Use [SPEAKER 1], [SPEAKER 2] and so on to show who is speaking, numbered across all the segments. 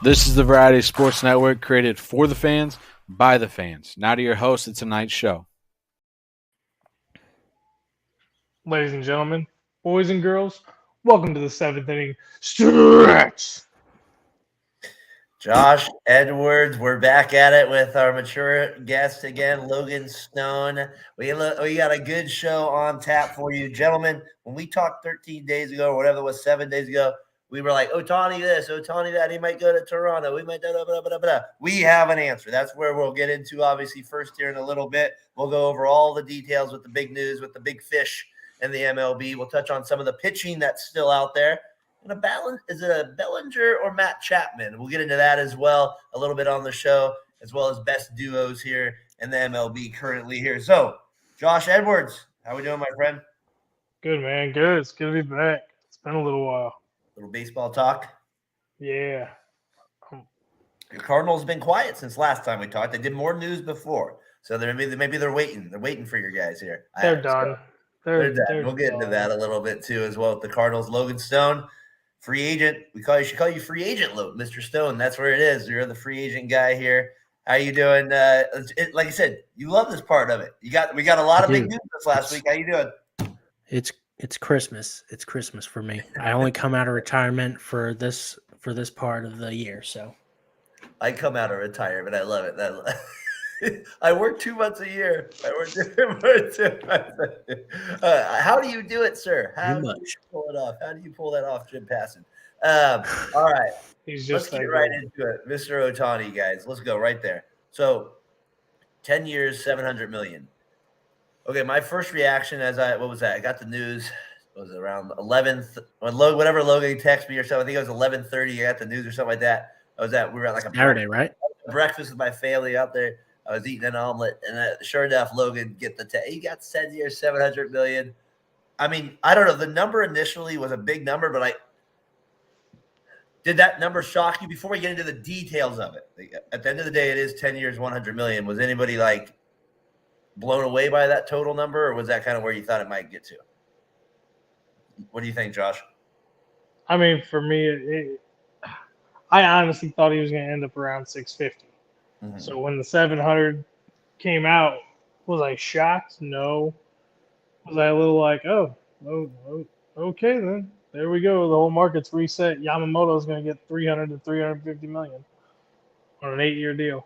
[SPEAKER 1] This is the Variety Sports Network created for the fans, by the fans. Now to your host of tonight's show.
[SPEAKER 2] Ladies and gentlemen, boys and girls, welcome to the seventh inning stretch.
[SPEAKER 3] Josh Edwards, we're back at it with our mature guest again, Logan Stone. We got a good show on tap for you, gentlemen. When we talked 13 days ago, or whatever it was, 7 days ago, we were like, Ohtani this, Ohtani that. He might go to Toronto. We might blah, blah, blah, blah. We have an answer. That's where we'll get into, obviously, first here in a little bit. We'll go over all the details with the big news, with the big fish in the MLB. We'll touch on some of the pitching that's still out there. Is it a Bellinger or Matt Champman? We'll get into that as well a little bit on the show, as well as best duos here in the MLB currently here. So, Josh Edwards, how we doing, my friend?
[SPEAKER 2] Good, man. Good. It's good to be back. It's been a little while.
[SPEAKER 3] Little baseball talk.
[SPEAKER 2] Yeah.
[SPEAKER 3] Your Cardinals have been quiet since last time we talked. They did more news before, so maybe they're waiting. They're waiting for your guys here.
[SPEAKER 2] They're done. They're done.
[SPEAKER 3] We'll get into that a little bit too, as well with the Cardinals. Logan Stone, free agent. We should call you free agent, Mr. Stone. That's where it is. You're the free agent guy here. How you doing? Like I said, you love this part of it. We got a lot of big news this last week. How you doing?
[SPEAKER 4] It's Christmas. It's Christmas for me. I only come out of retirement for this part of the year. So
[SPEAKER 3] I come out of retirement. I love it. I work 2 months a year. How do you do it, sir? How do you pull it off? How do you pull that off, Jim Passon? All right. Let's get right into it. Mr. Ohtani, guys. Let's go right there. So 10 years, $700 million. Okay, my first reaction what was that? I got the news. It was around 11th, whatever Logan texted me or something. I think it was 11:30. I got the news or something like that. We were at like a
[SPEAKER 4] Saturday, right?
[SPEAKER 3] Breakfast with my family out there. I was eating an omelet, and sure enough, Logan he got 10 years, $700 million. I mean, I don't know. The number initially was a big number, but did that number shock you? Before we get into the details of it, at the end of the day, it is 10 years, $100 million. Was anybody like blown away by that total number, or was that kind of where you thought it might get to? What do you think, Josh?
[SPEAKER 2] I mean, for me, I honestly thought he was going to end up around 650. Mm-hmm. So when the 700 came out, was I shocked? No. Was I a little like, oh, okay then. There we go. The whole market's reset. Yamamoto's going to get 300 to 350 million on an 8-year deal.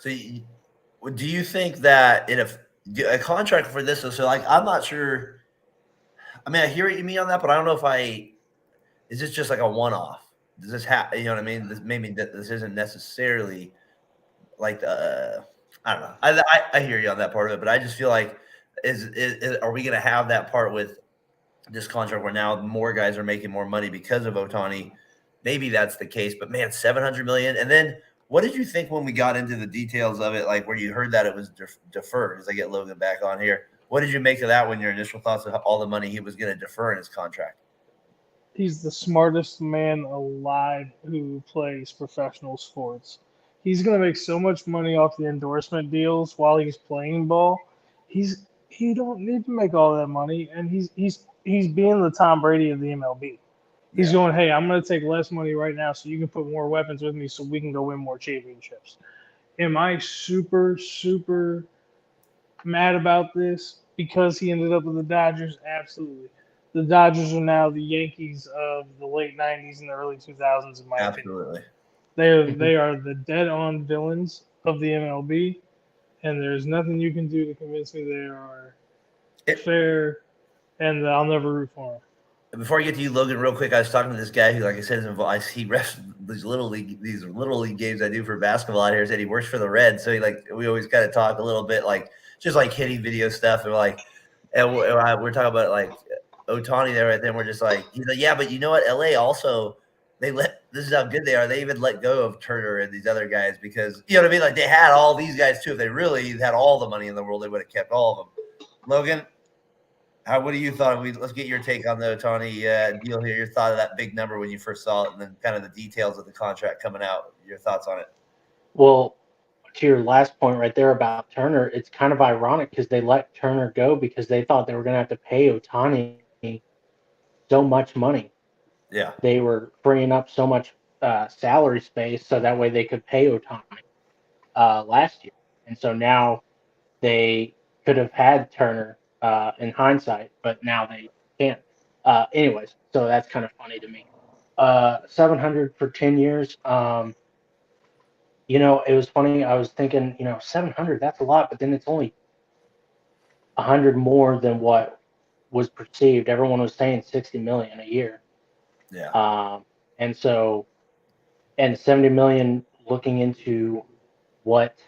[SPEAKER 3] So do you think that a contract for this, so like, I'm not sure. I mean, I hear what you mean on that, but I don't know is this just like a one-off? Does this happen? You know what I mean? This isn't necessarily like I don't know. I hear you on that part of it, but I just feel like are we going to have that part with this contract where now more guys are making more money because of Ohtani? Maybe that's the case, but man, $700 million. And then what did you think when we got into the details of it, like where you heard that it was deferred? As I get Logan back on here, what did you make of that when your initial thoughts of all the money he was going to defer in his contract?
[SPEAKER 2] He's the smartest man alive who plays professional sports. He's going to make so much money off the endorsement deals while he's playing ball. He don't need to make all that money, and he's being the Tom Brady of the MLB. He's going, hey, I'm going to take less money right now so you can put more weapons with me so we can go win more championships. Am I super, super mad about this because he ended up with the Dodgers? Absolutely. The Dodgers are now the Yankees of the late 90s and the early 2000s, in my opinion. They are the dead-on villains of the MLB, and there's nothing you can do to convince me they are fair, and I'll never root for them.
[SPEAKER 3] Before I get to you, Logan, real quick, I was talking to this guy who, like I said, is involved. He refs these little league games I do for basketball out here. Said he works for the Reds, so we always kind of talk a little bit just hitting video stuff, and we're talking about like Ohtani there right then. We're just like, yeah, but you know what? LA also this is how good they are. They even let go of Turner and these other guys because you know what I mean. Like they had all these guys too. If they really had all the money in the world, they would have kept all of them. Logan. What do you thought? Let's get your take on the Ohtani deal here. Your thought of that big number when you first saw it, and then kind of the details of the contract coming out. Your thoughts on it?
[SPEAKER 4] Well, to your last point right there about Turner, it's kind of ironic because they let Turner go because they thought they were going to have to pay Ohtani so much money.
[SPEAKER 3] Yeah,
[SPEAKER 4] they were freeing up so much salary space so that way they could pay Ohtani last year. And so now they could have had Turner in hindsight, but now they can't. Anyways, so that's kind of funny to me. 700 for 10 years. It was funny. I was thinking, 700, that's a lot, but then it's only 100 more than what was perceived. Everyone was saying 60 million a year.
[SPEAKER 3] Yeah.
[SPEAKER 4] And 70 million looking into what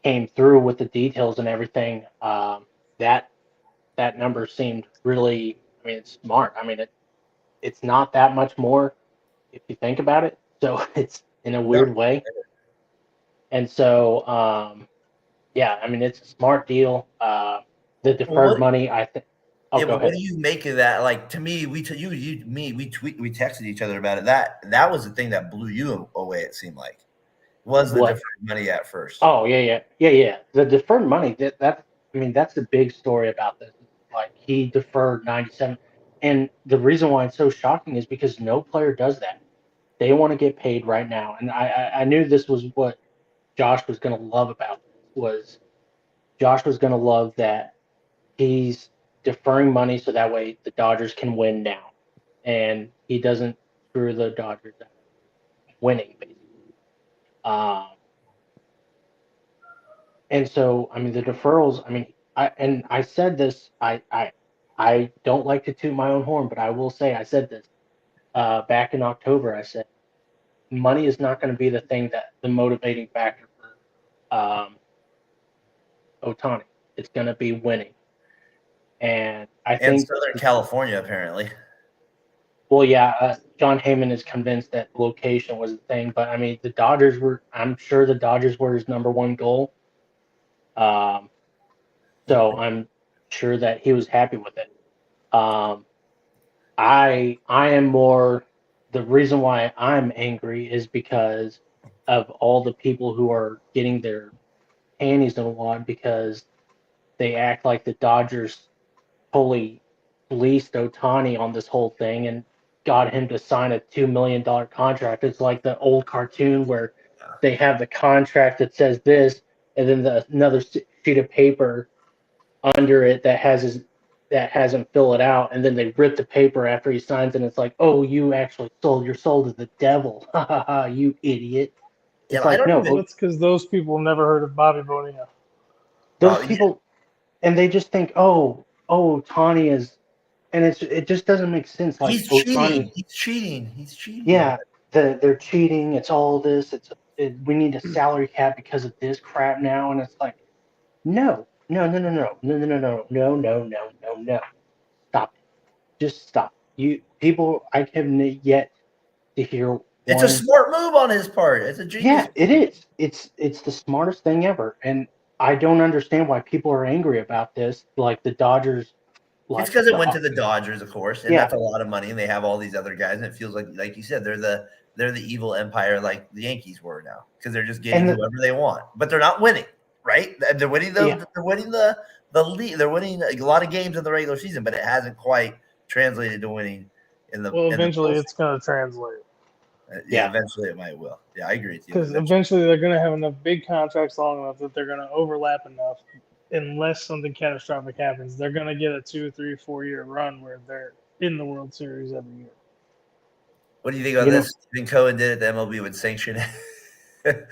[SPEAKER 4] came through with the details and everything. That number seemed really, I mean, it's smart. I mean, it's not that much more if you think about it. So it's in a weird way. And so, yeah, I mean, it's a smart deal. The deferred money, I think.
[SPEAKER 3] Yeah, but what do you make of that? Like, to me, we texted each other about it. That was the thing that blew you away. It seemed like was the deferred money at first.
[SPEAKER 4] Oh yeah. The deferred money that's the big story about this. Like, he deferred 97, and the reason why it's so shocking is because no player does that. They want to get paid right now, and I knew this was what Josh was going to love about this. Was Josh was going to love that he's deferring money so that way the Dodgers can win now, and he doesn't screw the Dodgers out of winning, basically. And so, I mean, the deferrals. I mean, I said this. I don't like to toot my own horn, but I will say I said this back in October. I said money is not going to be the motivating factor for Ohtani. It's going to be winning. And I think
[SPEAKER 3] Southern California, apparently.
[SPEAKER 4] Well, yeah, John Heyman is convinced that location was the thing, but I mean, I'm sure the Dodgers were his number one goal. So I'm sure that he was happy with it. I am more, the reason why I'm angry is because of all the people who are getting their panties in a wad because they act like the Dodgers totally fleeced Ohtani on this whole thing and got him to sign a $2 million contract. It's like the old cartoon where they have the contract that says this, and then another sheet of paper under it that has him fill it out, and then they rip the paper after he signs, and it's like, oh, you actually sold your soul to the devil, ha ha ha, you idiot. It's like, no,
[SPEAKER 2] that's because those people never heard of Bobby Bonilla.
[SPEAKER 4] Those people, and they just think, oh, Tani is, and it just doesn't make sense. Like,
[SPEAKER 3] he's cheating. He's cheating.
[SPEAKER 4] Yeah, they're cheating. It's all this. We need a salary cap because of this crap now, and it's like, no. Stop it. Just stop. I have yet to hear.
[SPEAKER 3] It's a smart move on his part. It's a genius.
[SPEAKER 4] Yeah, it is. It's the smartest thing ever, and I don't understand why people are angry about this. Like the Dodgers.
[SPEAKER 3] It's because it went to the Dodgers, of course, and that's a lot of money, and they have all these other guys, and it feels like you said, they're the evil empire, like the Yankees were now, because they're just getting whoever they want, but they're not winning, right? They're winning the league. They're winning a lot of games in the regular season, but it hasn't quite translated to winning in the.
[SPEAKER 2] Well, eventually it's going to translate.
[SPEAKER 3] Eventually it might will. Yeah, I agree with you.
[SPEAKER 2] Because eventually they're going to have enough big contracts long enough that they're going to overlap enough. Unless something catastrophic happens, they're going to get a 2, 3, 4 year run where they're in the World Series every year.
[SPEAKER 3] What do you think about this? Stephen Cohen did it. The MLB would sanction it.
[SPEAKER 4] That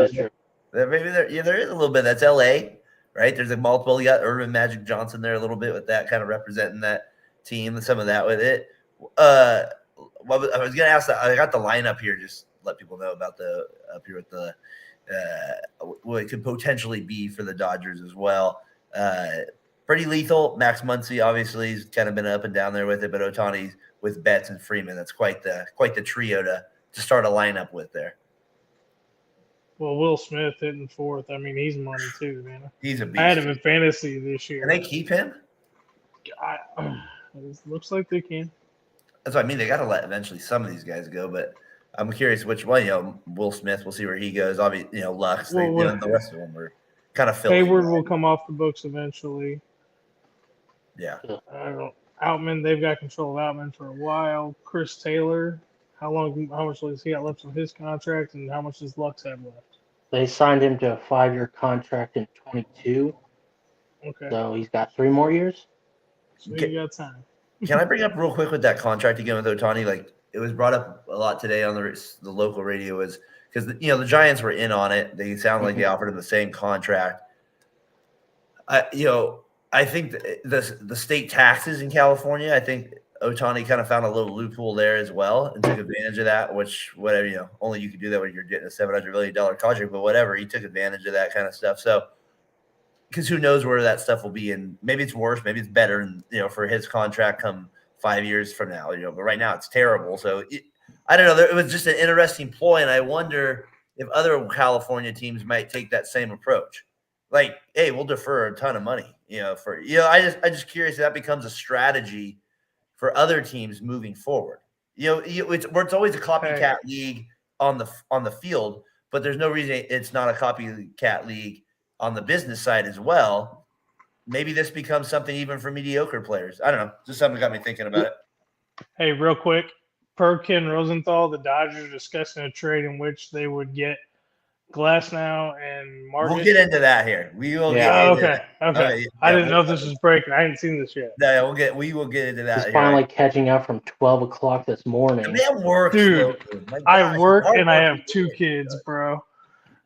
[SPEAKER 4] is true.
[SPEAKER 3] Maybe there is a little bit. That's LA, right? There's a multiple. You got Irvin Magic Johnson there a little bit with that, kind of representing that team and some of that with it. I was going to ask that. I got the lineup here. Just let people know about up here with the. What it could potentially be for the Dodgers as well. Pretty lethal. Max Muncy obviously has kind of been up and down there with it, but Ohtani's with Betts and Freeman. That's quite the trio to start a lineup with there.
[SPEAKER 2] Well, Will Smith hitting fourth. I mean, he's money too, man.
[SPEAKER 3] He's a beast.
[SPEAKER 2] I had him in fantasy this year.
[SPEAKER 3] Can they keep him?
[SPEAKER 2] It looks like they can.
[SPEAKER 3] That's what I mean. They got to let eventually some of these guys go, but I'm curious which one. Will Smith, we'll see where he goes. Obviously, Lux. The rest of them were kind of filled.
[SPEAKER 2] Hayward will come off the books eventually.
[SPEAKER 3] Yeah.
[SPEAKER 2] Outman, they've got control of Outman for a while. Chris Taylor, how much has he got left on his contract, and how much does Lux have left?
[SPEAKER 4] They signed him to a 5-year contract in 22,
[SPEAKER 2] Okay,
[SPEAKER 4] so he's got 3 more years.
[SPEAKER 2] so you got time.
[SPEAKER 3] Can I bring up real quick with that contract again with Ohtani? Like it was brought up a lot today on the local radio, is because the Giants were in on it. They sound like they offered him the same contract. I think the state taxes in California, I think Ohtani kind of found a little loophole there as well and took advantage of that, which whatever, only you could do that when you're getting a $700 million contract, but whatever, he took advantage of that kind of stuff. So, because who knows where that stuff will be, and maybe it's worse, maybe it's better, and for his contract come 5 years from now, but right now it's terrible. So I don't know. It was just an interesting ploy, and I wonder if other California teams might take that same approach. Like, hey, we'll defer a ton of money, I just curious if that becomes a strategy for other teams moving forward. It's always a copycat league on the field, but there's no reason it's not a copycat league on the business side as well. Maybe this becomes something even for mediocre players. I don't know. Just something got me thinking about it.
[SPEAKER 2] Hey, real quick, per Ken Rosenthal, the Dodgers are discussing a trade in which they would get Glasnow and Marcus.
[SPEAKER 3] We'll get into that here. We will get into that.
[SPEAKER 2] Okay. I didn't know if this was breaking. I hadn't seen this yet.
[SPEAKER 3] No, we will get into that.
[SPEAKER 4] He's finally catching up from 12 o'clock this morning.
[SPEAKER 3] The man works,
[SPEAKER 2] dude. I work and I have 2 kids, bro.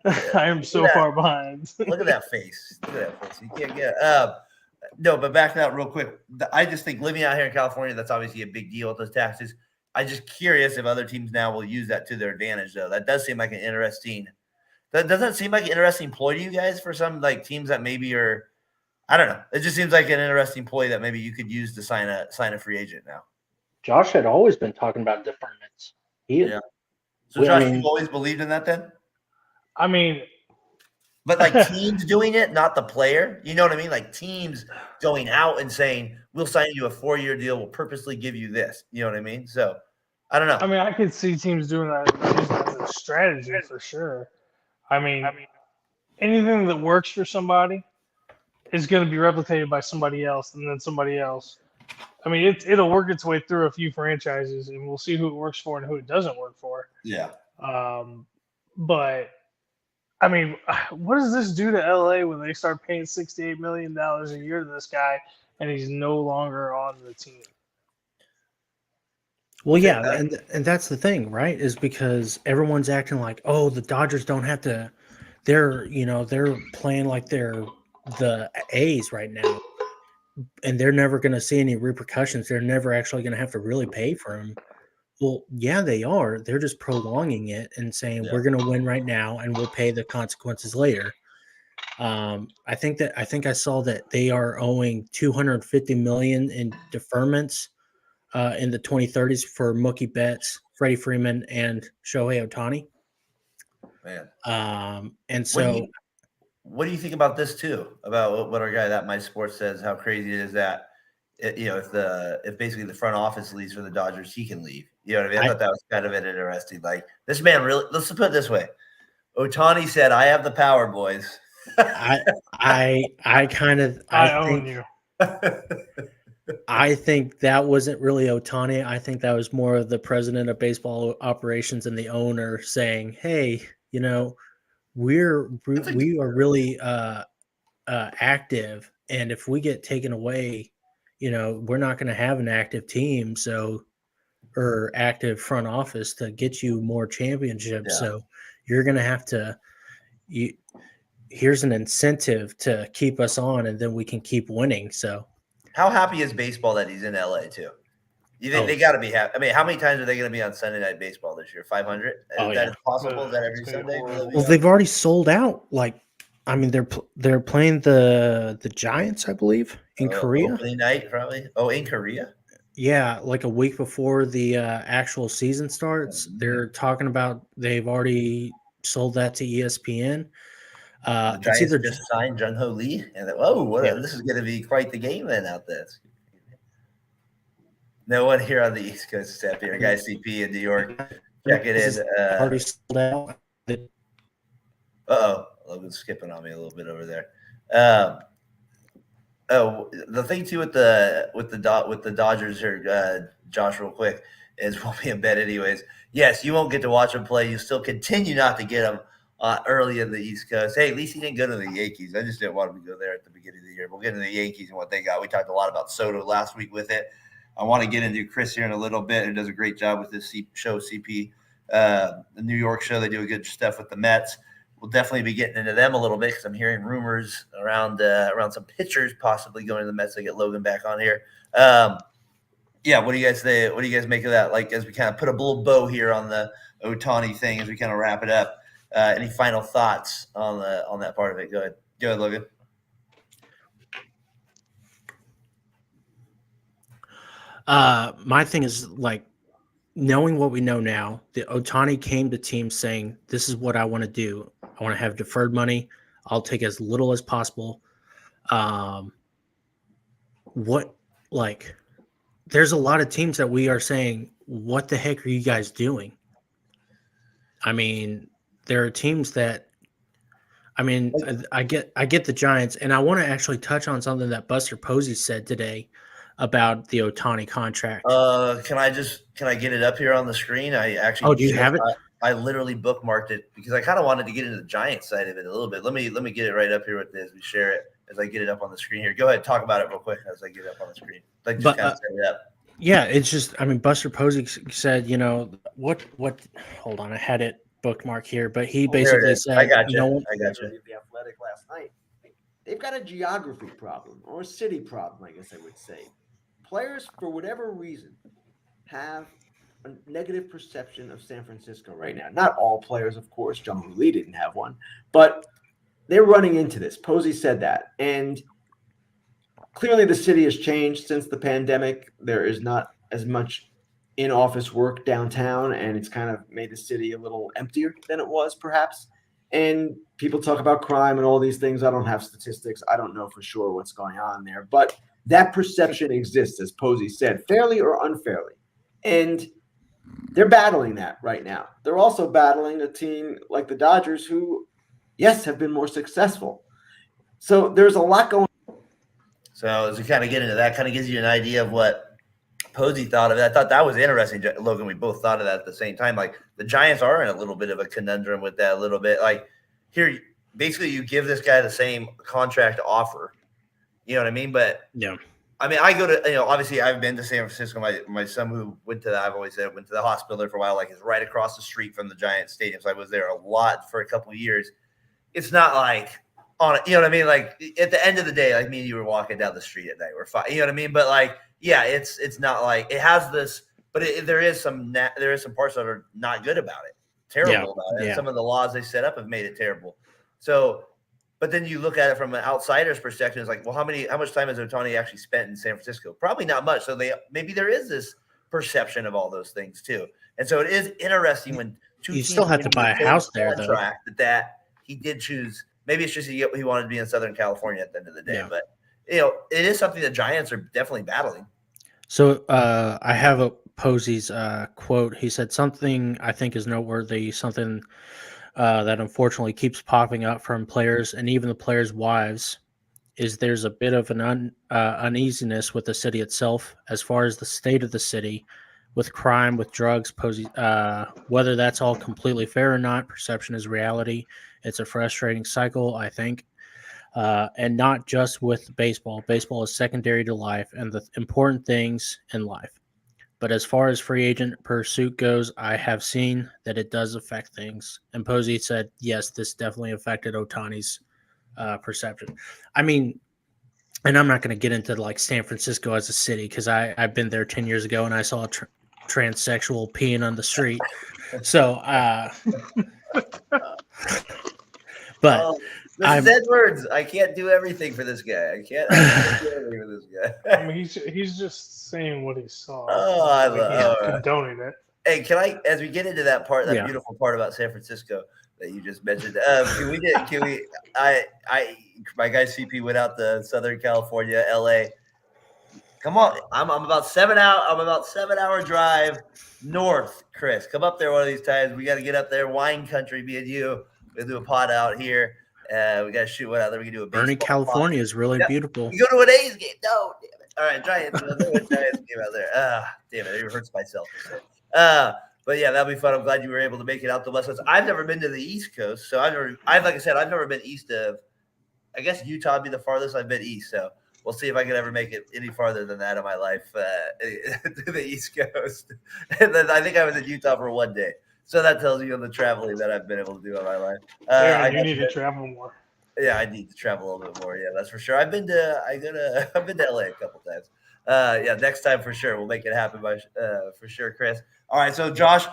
[SPEAKER 2] I am so far behind.
[SPEAKER 3] Look at that face. You can't get no, but back to that real quick. I just think living out here in California, that's obviously a big deal with those taxes. I'm just curious if other teams now will use that to their advantage, though. That does seem like an interesting. That doesn't seem like an interesting ploy to you guys for some teams that maybe are. I don't know. It just seems like an interesting ploy that maybe you could use to sign a free agent now.
[SPEAKER 4] Josh had always been talking about deferments.
[SPEAKER 3] So Josh, you've always believed in that then?
[SPEAKER 2] I mean,
[SPEAKER 3] but teams doing it, not the player. You know what I mean? Like teams going out and saying, "We'll sign you a 4-year deal. We'll purposely give you this." You know what I mean? So I don't know.
[SPEAKER 2] I mean, I could see teams doing that as a strategy for sure. I mean, anything that works for somebody is going to be replicated by somebody else, and then somebody else. I mean, it'll work its way through a few franchises, and we'll see who it works for and who it doesn't work for.
[SPEAKER 3] Yeah.
[SPEAKER 2] But I mean, what does this do to LA when they start paying $68 million a year to this guy, and he's no longer on the team?
[SPEAKER 5] Well, yeah, and that's the thing, right? Is because everyone's acting like, oh, the Dodgers don't have to. They're playing like they're the A's right now, and they're never going to see any repercussions. They're never actually going to have to really pay for him. Well, yeah, they are. They're just prolonging it and saying we're going to win right now and we'll pay the consequences later. I think I saw that they are owing $250 million in deferments in the 2030s for Mookie Betts, Freddie Freeman, and Shohei Ohtani.
[SPEAKER 3] Man,
[SPEAKER 5] and so,
[SPEAKER 3] what do you think about this too? About what our guy that My Sports says, how crazy it is that if basically the front office leaves for the Dodgers, he can leave. You know what I mean? I thought that was kind of an interesting. Like this man really. Let's put it this way: Ohtani said, "I have the power, boys."
[SPEAKER 5] I
[SPEAKER 2] own you.
[SPEAKER 5] I think that wasn't really Ohtani. I think that was more of the president of baseball operations and the owner saying, "Hey, we are really active, and if we get taken away, we're not going to have an active team, or active front office to get you more championships. So you're going to have to. Here's an incentive to keep us on, and then we can keep winning." So.
[SPEAKER 3] How happy is baseball that he's in LA too? You think they got to be happy? I mean, how many times are they going to be on Sunday Night Baseball this year? 500? Is that possible? Is that every Sunday?
[SPEAKER 5] Well, they've already sold out. They're playing the Giants, I believe, in Korea.
[SPEAKER 3] Opening night, probably. Oh, in Korea?
[SPEAKER 5] Yeah, like a week before the actual season starts. They're talking about they've already sold that to ESPN.
[SPEAKER 3] The Giants just signed Jung Hoo Lee, and this is going to be quite the game then out there. No one here on the East Coast is happy. Our guy CP in New York, check it in.
[SPEAKER 5] Already sold out.
[SPEAKER 3] Logan's skipping on me a little bit over there. Oh, the thing too with the Dodgers here, Josh, real quick, is we'll be in bed anyways. Yes, you won't get to watch them play. You still continue not to get them early in the East Coast. Hey, at least he didn't go to the Yankees. I just didn't want him to go there at the beginning of the year. We'll get into the Yankees and what they got. We talked a lot about Soto last week with it. I want to get into Chris here in a little bit, who does a great job with this show, CP, the New York show. They do a good stuff with the Mets. We'll definitely be getting into them a little bit because I'm hearing rumors around some pitchers possibly going to the Mets to get Logan back on here. Yeah, what do you guys say? What do you guys make of that? Like, as we kind of put a little bow here on the Ohtani thing, as we kind of wrap it up. Any final thoughts on that part of it? Go ahead, Logan.
[SPEAKER 5] My thing is, like, knowing what we know now, the Ohtani came to teams saying, "This is what I want to do. I want to have deferred money. I'll take as little as possible." There's a lot of teams that we are saying, "What the heck are you guys doing?" I mean, there are teams that, I mean, I get the Giants, and I want to actually touch on something that Buster Posey said today about the Ohtani contract.
[SPEAKER 3] Can I get it up here on the screen? I actually.
[SPEAKER 5] Oh, do you have it?
[SPEAKER 3] I literally bookmarked it because I kind of wanted to get into the Giants side of it a little bit. Let me get it right up here with this. We share it as I get it up on the screen here. Go ahead, talk about it real quick as I get it up on the screen. Like, just kind of set it up.
[SPEAKER 5] Yeah, it's just, I mean, Buster Posey said, you know, what, hold on, I had it bookmarked here, but he basically said,
[SPEAKER 3] I got you.
[SPEAKER 6] The Athletic last night. They've got a geography problem or a city problem, I guess I would say. Players, for whatever reason, have a negative perception of San Francisco right now. Not all players, of course. Jung Hoo Lee didn't have one, but they're running into this. Posey said that. And clearly the city has changed since the pandemic. There is not as much in-office work downtown, and it's kind of made the city a little emptier than it was, perhaps. And people talk about crime and all these things. I don't have statistics. I don't know for sure what's going on there. But that perception exists, as Posey said, fairly or unfairly. And they're battling that right now. They're also battling a team like the Dodgers who, yes, have been more successful. So there's a lot going on.
[SPEAKER 3] So as we kind of get into that, kind of gives you an idea of what Posey thought of it. I thought that was interesting, Logan. We both thought of that at the same time. Like, the Giants are in a little bit of a conundrum with that a little bit. Like, here, basically you give this guy the same contract offer. You know what I mean? But
[SPEAKER 5] yeah,
[SPEAKER 3] I mean, I go to, obviously I've been to San Francisco. My son who went to that, I've always said, went to the hospital there for a while. Like, it's right across the street from the Giants stadium. So I was there a lot for a couple of years. It's not like on it, you know what I mean? Like, at the end of the day, like, me and you were walking down the street at night. We're fine. You know what I mean? But like, yeah, it's not like it has this, but there is some parts that are not good about it, terrible about it.
[SPEAKER 5] Yeah.
[SPEAKER 3] Some of the laws they set up have made it terrible. So, but then you look at it from an outsider's perspective. It's like, well, how much time has Ohtani actually spent in San Francisco? Probably not much. So maybe there is this perception of all those things too. And so it is interesting when
[SPEAKER 5] you still have to buy a house there, though.
[SPEAKER 3] That he did choose. Maybe it's just he wanted to be in Southern California at the end of the day.
[SPEAKER 5] Yeah.
[SPEAKER 3] But it is something the Giants are definitely battling.
[SPEAKER 5] So I have a Posey's quote. He said something I think is noteworthy, something that unfortunately keeps popping up from players and even the players' wives, is there's a bit of an uneasiness with the city itself as far as the state of the city, with crime, with drugs. Posey, whether that's all completely fair or not, perception is reality. It's a frustrating cycle, I think. And not just with baseball. Baseball is secondary to life and the important things in life. But as far as free agent pursuit goes, I have seen that it does affect things. And Posey said, yes, this definitely affected Ohtani's perception. I mean, and I'm not going to get into like San Francisco as a city because I've been there 10 years ago and I saw a transsexual peeing on the street. So, but
[SPEAKER 3] this is Edwards. I can't do everything for this guy. I can't do everything for this guy.
[SPEAKER 2] I mean, he's just saying what he saw.
[SPEAKER 3] Oh, I
[SPEAKER 2] He's
[SPEAKER 3] love
[SPEAKER 2] condoning it.
[SPEAKER 3] Hey, can I, as we get into that part, that beautiful part about San Francisco that you just mentioned, my guy CP went out to Southern California, LA. Come on, I'm about 7 hour. I'm about 7 hour drive north. Chris, come up there one of these times. We got to get up there, wine country, me and you. We'll do a pod out here. We got to shoot one out there. We can do a baseball
[SPEAKER 5] Bernie, California
[SPEAKER 3] pod.
[SPEAKER 5] is really
[SPEAKER 3] Yeah.
[SPEAKER 5] beautiful.
[SPEAKER 3] We go to an A's game. No, damn it. All right, Giants. We'll do a Giants game out there. Damn it. It hurts myself to say. But yeah, that'll be fun. I'm glad you were able to make it out the West Coast. I've never been to the East Coast, so like I said, I've never been east of. I guess Utah would be the farthest I've been east. So we'll see if I can ever make it any farther than that in my life to the East Coast. And then I think I was in Utah for one day. So that tells you the traveling that I've been able to do in my life.
[SPEAKER 2] You need to travel more.
[SPEAKER 3] Yeah, I need to travel a little bit more. Yeah, that's for sure. I've been to LA a couple times. Yeah, next time for sure. We'll make it happen for sure, Chris. All right, so Josh,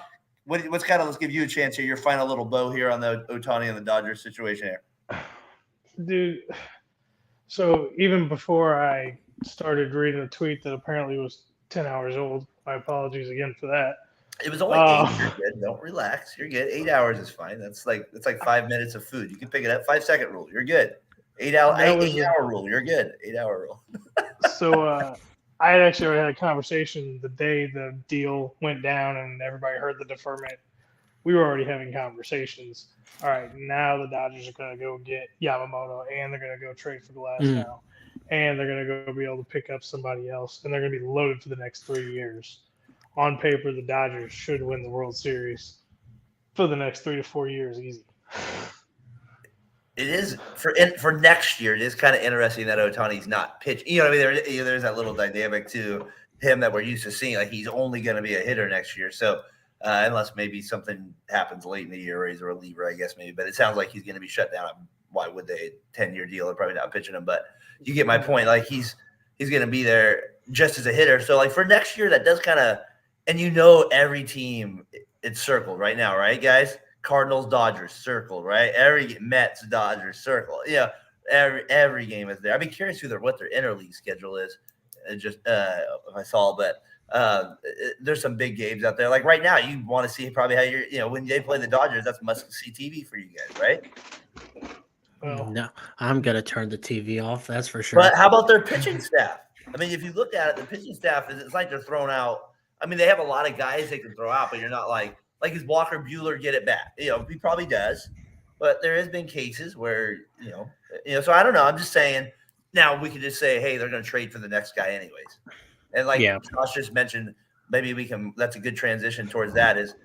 [SPEAKER 3] let's give you a chance here. Your final little bow here on the Ohtani and the Dodgers situation here.
[SPEAKER 2] Dude, so even before I started reading a tweet that apparently was 10 hours old, my apologies again for that.
[SPEAKER 3] It was only 8. You're good. Don't relax. You're good. 8 hours is fine. It's like 5 minutes of food. You can pick it up. 5-second rule. You're good. 8 hour rule. You're good. 8 hour rule.
[SPEAKER 2] So I had actually already had a conversation the day the deal went down and everybody heard the deferment. We were already having conversations. All right, now the Dodgers are going to go get Yamamoto, and they're going to go trade for Glasnow, and they're going to go be able to pick up somebody else, and they're going to be loaded for the next 3 years. On paper, the Dodgers should win the World Series for the next 3 to 4 years, easy.
[SPEAKER 3] It is for next year. It is kind of interesting that Ohtani's not pitching. You know what I mean? There's that little dynamic to him that we're used to seeing. Like he's only going to be a hitter next year. So unless maybe something happens late in the year or he's a reliever, I guess maybe. But it sounds like he's going to be shut down. Why would they? 10-year deal? They're probably not pitching him. But you get my point. Like he's going to be there just as a hitter. So like for next year, that does kind of. And every team it's circled right now, right, guys? Cardinals, Dodgers, circled, right? Every Mets, Dodgers, circled. Yeah, every game is there. I'd be curious what their interleague schedule is. If I saw, but there's some big games out there. Like right now, you want to see probably how when they play the Dodgers, that's must-see TV for you guys, right?
[SPEAKER 2] Well,
[SPEAKER 5] No, I'm gonna turn the TV off. That's for sure.
[SPEAKER 3] But how about their pitching staff? I mean, if you look at it, the pitching staff it's like they're thrown out. I mean, they have a lot of guys they can throw out, but you're not like is Walker Buehler get it back? He probably does, but there has been cases where So I don't know. I'm just saying. Now we could just say, hey, they're going to trade for the next guy anyways, and Josh just mentioned, maybe we can. That's a good transition towards that. Is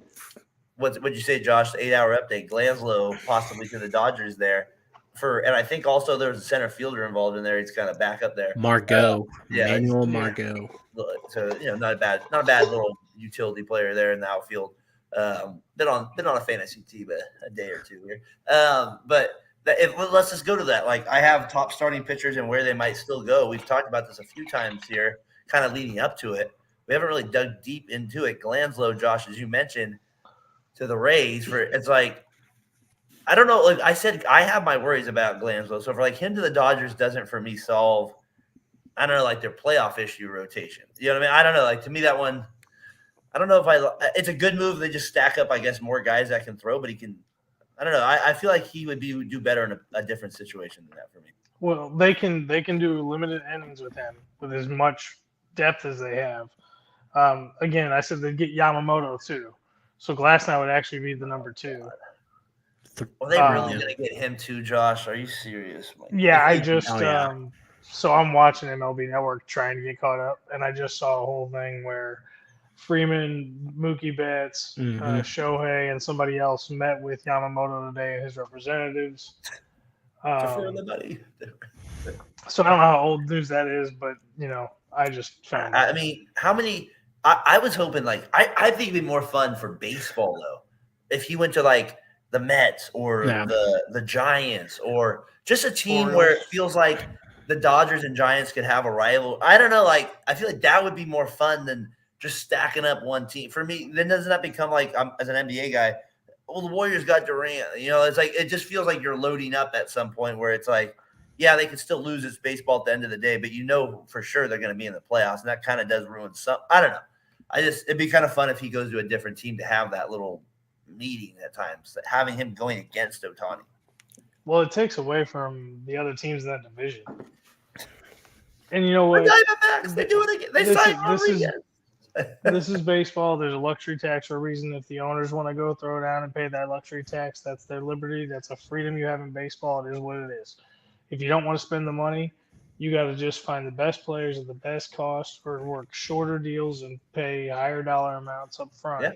[SPEAKER 3] what'd you say, Josh? The 8-hour update. Glasnow possibly to the Dodgers there and I think also there was a center fielder involved in there. He's kind of back up there.
[SPEAKER 5] Margot, Manuel Margot.
[SPEAKER 3] So not a bad little utility player there in the outfield. Been on a fantasy team a day or two here. Let's just go to that. Like I have top starting pitchers and where they might still go. We've talked about this a few times here, kind of leading up to it. We haven't really dug deep into it. Glasnow, Josh, as you mentioned, to the Rays it's like. I don't know. Like I said, I have my worries about Glasnow. So for him to the Dodgers doesn't for me solve. I don't know, their playoff issue rotation. You know what I mean? I don't know. To me, that one. I don't know if it's a good move. They just stack up, I guess, more guys that can throw. But he can. I don't know. I feel like he would do better in a different situation than that for me.
[SPEAKER 2] Well, they can do limited innings with him with as much depth as they have. Again, I said they'd get Yamamoto too, so Glasnow would actually be the number 2.
[SPEAKER 3] Are they really going to get him too, Josh? Are you serious?
[SPEAKER 2] Yeah, I just so I'm watching MLB Network trying to get caught up, and I just saw a whole thing where Freeman, Mookie Betts, Shohei, and somebody else met with Yamamoto today and his representatives. So I don't know how old news that is, but I just found.
[SPEAKER 3] I mean, how many? I was hoping I think it'd be more fun for baseball though if he went to the Mets or the Giants or just a team where it feels like the Dodgers and Giants could have a rival. I don't know. I feel like that would be more fun than just stacking up one team. For me, then doesn't that become as an NBA guy, well, the Warriors got Durant. It's it just feels like you're loading up at some point where it's yeah, they can still lose. It's baseball at the end of the day, but for sure they're going to be in the playoffs, and that kind of does ruin some. I don't know. It'd be kind of fun if he goes to a different team to have that little meeting at times, having him going against Ohtani.
[SPEAKER 2] Well, it takes away from the other teams in that division. And you know what?
[SPEAKER 3] The Diamondbacks, they do it again. They sign Rodriguez.
[SPEAKER 2] This is baseball. There's a luxury tax for a reason. If the owners want to go throw down and pay that luxury tax, that's their liberty. That's a freedom you have in baseball. It is what it is. If you don't want to spend the money, you got to just find the best players at the best cost or work shorter deals and pay higher dollar amounts up front.
[SPEAKER 3] Yeah.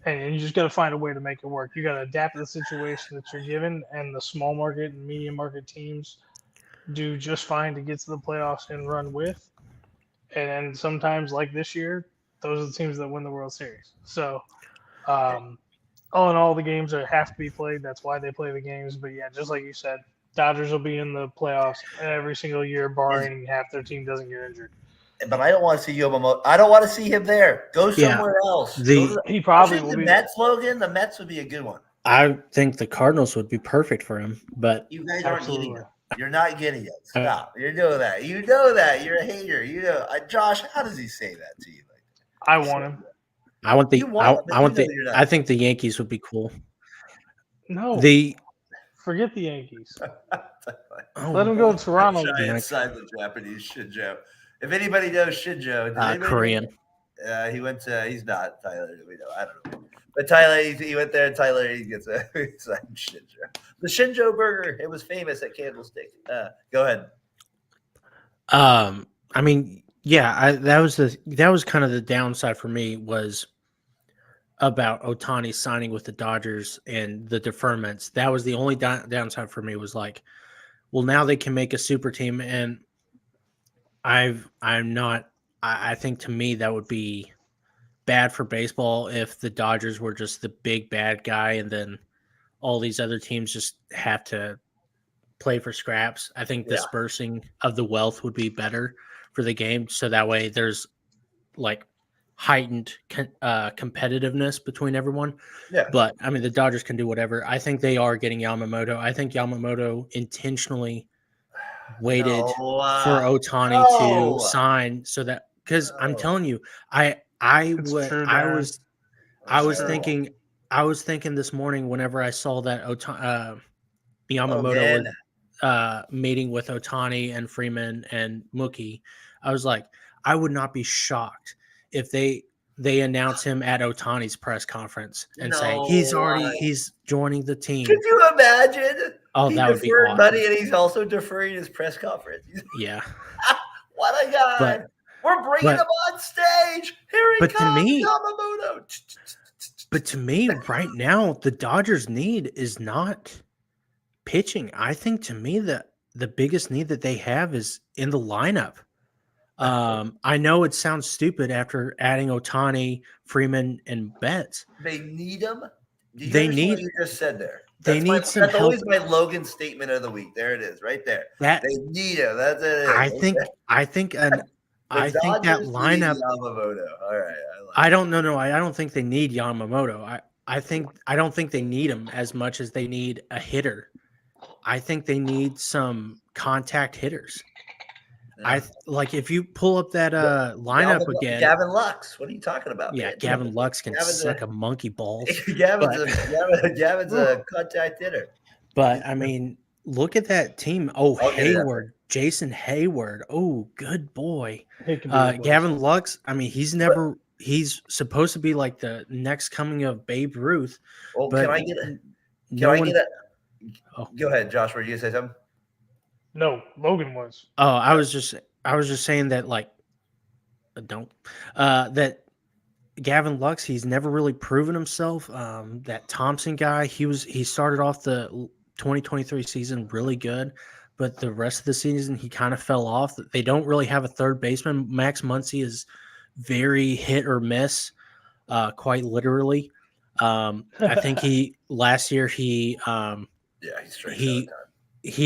[SPEAKER 2] And you just got to find a way to make it work. You got to adapt to the situation that you're given, and the small market and medium market teams do just fine to get to the playoffs and run with. And then sometimes, like this year, those are the teams that win the World Series. So, all in all, the games have to be played. That's why they play the games. But yeah, just like you said, Dodgers will be in the playoffs every single year, barring half their team doesn't get injured.
[SPEAKER 3] But I don't want to see Yamamoto. I don't want to see him there. Go somewhere else.
[SPEAKER 2] He probably will
[SPEAKER 3] the
[SPEAKER 2] be.
[SPEAKER 3] Mets, Logan. The Mets would be a good one.
[SPEAKER 5] I think the Cardinals would be perfect for him, but
[SPEAKER 3] You guys aren't getting it. You're not getting it. Stop. You're doing that. You know that. You're a hater. You know. Josh, how does he say that to you?
[SPEAKER 2] I want him.
[SPEAKER 5] I want the.
[SPEAKER 3] You want him, but
[SPEAKER 5] I want
[SPEAKER 3] you know
[SPEAKER 5] the.
[SPEAKER 3] you're not.
[SPEAKER 5] I think the Yankees would be cool.
[SPEAKER 2] No, forget the Yankees. Let him go to Toronto.
[SPEAKER 3] Inside the Japanese Shinjo. If anybody knows Shinjo, does anybody
[SPEAKER 5] Korean.
[SPEAKER 3] know? He went to. He's not Tyler. We know. I don't know. But Tyler, he went there. And Tyler, he gets a Shinjo. The Shinjo burger. It was famous at Candlestick. Go ahead.
[SPEAKER 5] I mean, yeah, that was kind of the downside for me was about Ohtani signing with the Dodgers and the deferments. That was the only downside for me was like, well, now they can make a super team, and I think to me that would be bad for baseball if the Dodgers were just the big bad guy and then all these other teams just have to play for scraps. I think dispersing of the wealth would be better for the game. So that way there's like heightened competitiveness between everyone.
[SPEAKER 3] Yeah.
[SPEAKER 5] But I mean, the Dodgers can do whatever. I think they are getting Yamamoto. I think Yamamoto intentionally waited for Ohtani to sign so that, because I'm telling you, I was thinking this morning whenever I saw that Yamamoto was meeting with Ohtani and Freeman and Mookie, I was like, I would not be shocked if they announce him at Ohtani's press conference and say he's joining the team.
[SPEAKER 3] Could you imagine?
[SPEAKER 5] Oh,
[SPEAKER 3] he
[SPEAKER 5] that would be awesome.
[SPEAKER 3] money, and he's also deferring his press conference.
[SPEAKER 5] Yeah.
[SPEAKER 3] What a guy! We're bringing him on stage. Here he comes, Yamamoto.
[SPEAKER 5] But to me, right now, the Dodgers' need is not pitching. I think to me that the biggest need that they have is in the lineup. I know it sounds stupid after adding Ohtani, Freeman, and Betts.
[SPEAKER 3] They need him.
[SPEAKER 5] They need.
[SPEAKER 3] What you just said there.
[SPEAKER 5] They need some
[SPEAKER 3] That's
[SPEAKER 5] help.
[SPEAKER 3] always my Logan statement of the week. There it is, right there. They need him. That's it.
[SPEAKER 5] I think that lineup.
[SPEAKER 3] Yamamoto. All right.
[SPEAKER 5] I don't know. I don't think they need Yamamoto. I don't think they need him as much as they need a hitter. I think they need some contact hitters.
[SPEAKER 3] Yeah.
[SPEAKER 5] If you pull up that lineup again.
[SPEAKER 3] Gavin Lux. What are you talking about?
[SPEAKER 5] Yeah,
[SPEAKER 3] man?
[SPEAKER 5] Gavin Lux can suck a monkey balls.
[SPEAKER 3] Gavin's a contact hitter.
[SPEAKER 5] But I mean, look at that team. Oh, Hayward, Jason Hayward. Oh, good boy. Gavin Lux. I mean, he's supposed to be like the next coming of Babe Ruth.
[SPEAKER 3] Well,
[SPEAKER 5] but
[SPEAKER 3] can I get it? Go ahead, Josh. Were you gonna say something?
[SPEAKER 2] No, Logan was.
[SPEAKER 5] Oh, I was just saying that that Gavin Lux, he's never really proven himself. That Thompson guy, he started off the 2023 season really good, but the rest of the season he kind of fell off. They don't really have a third baseman. Max Muncy is very hit or miss, quite literally. I think last year he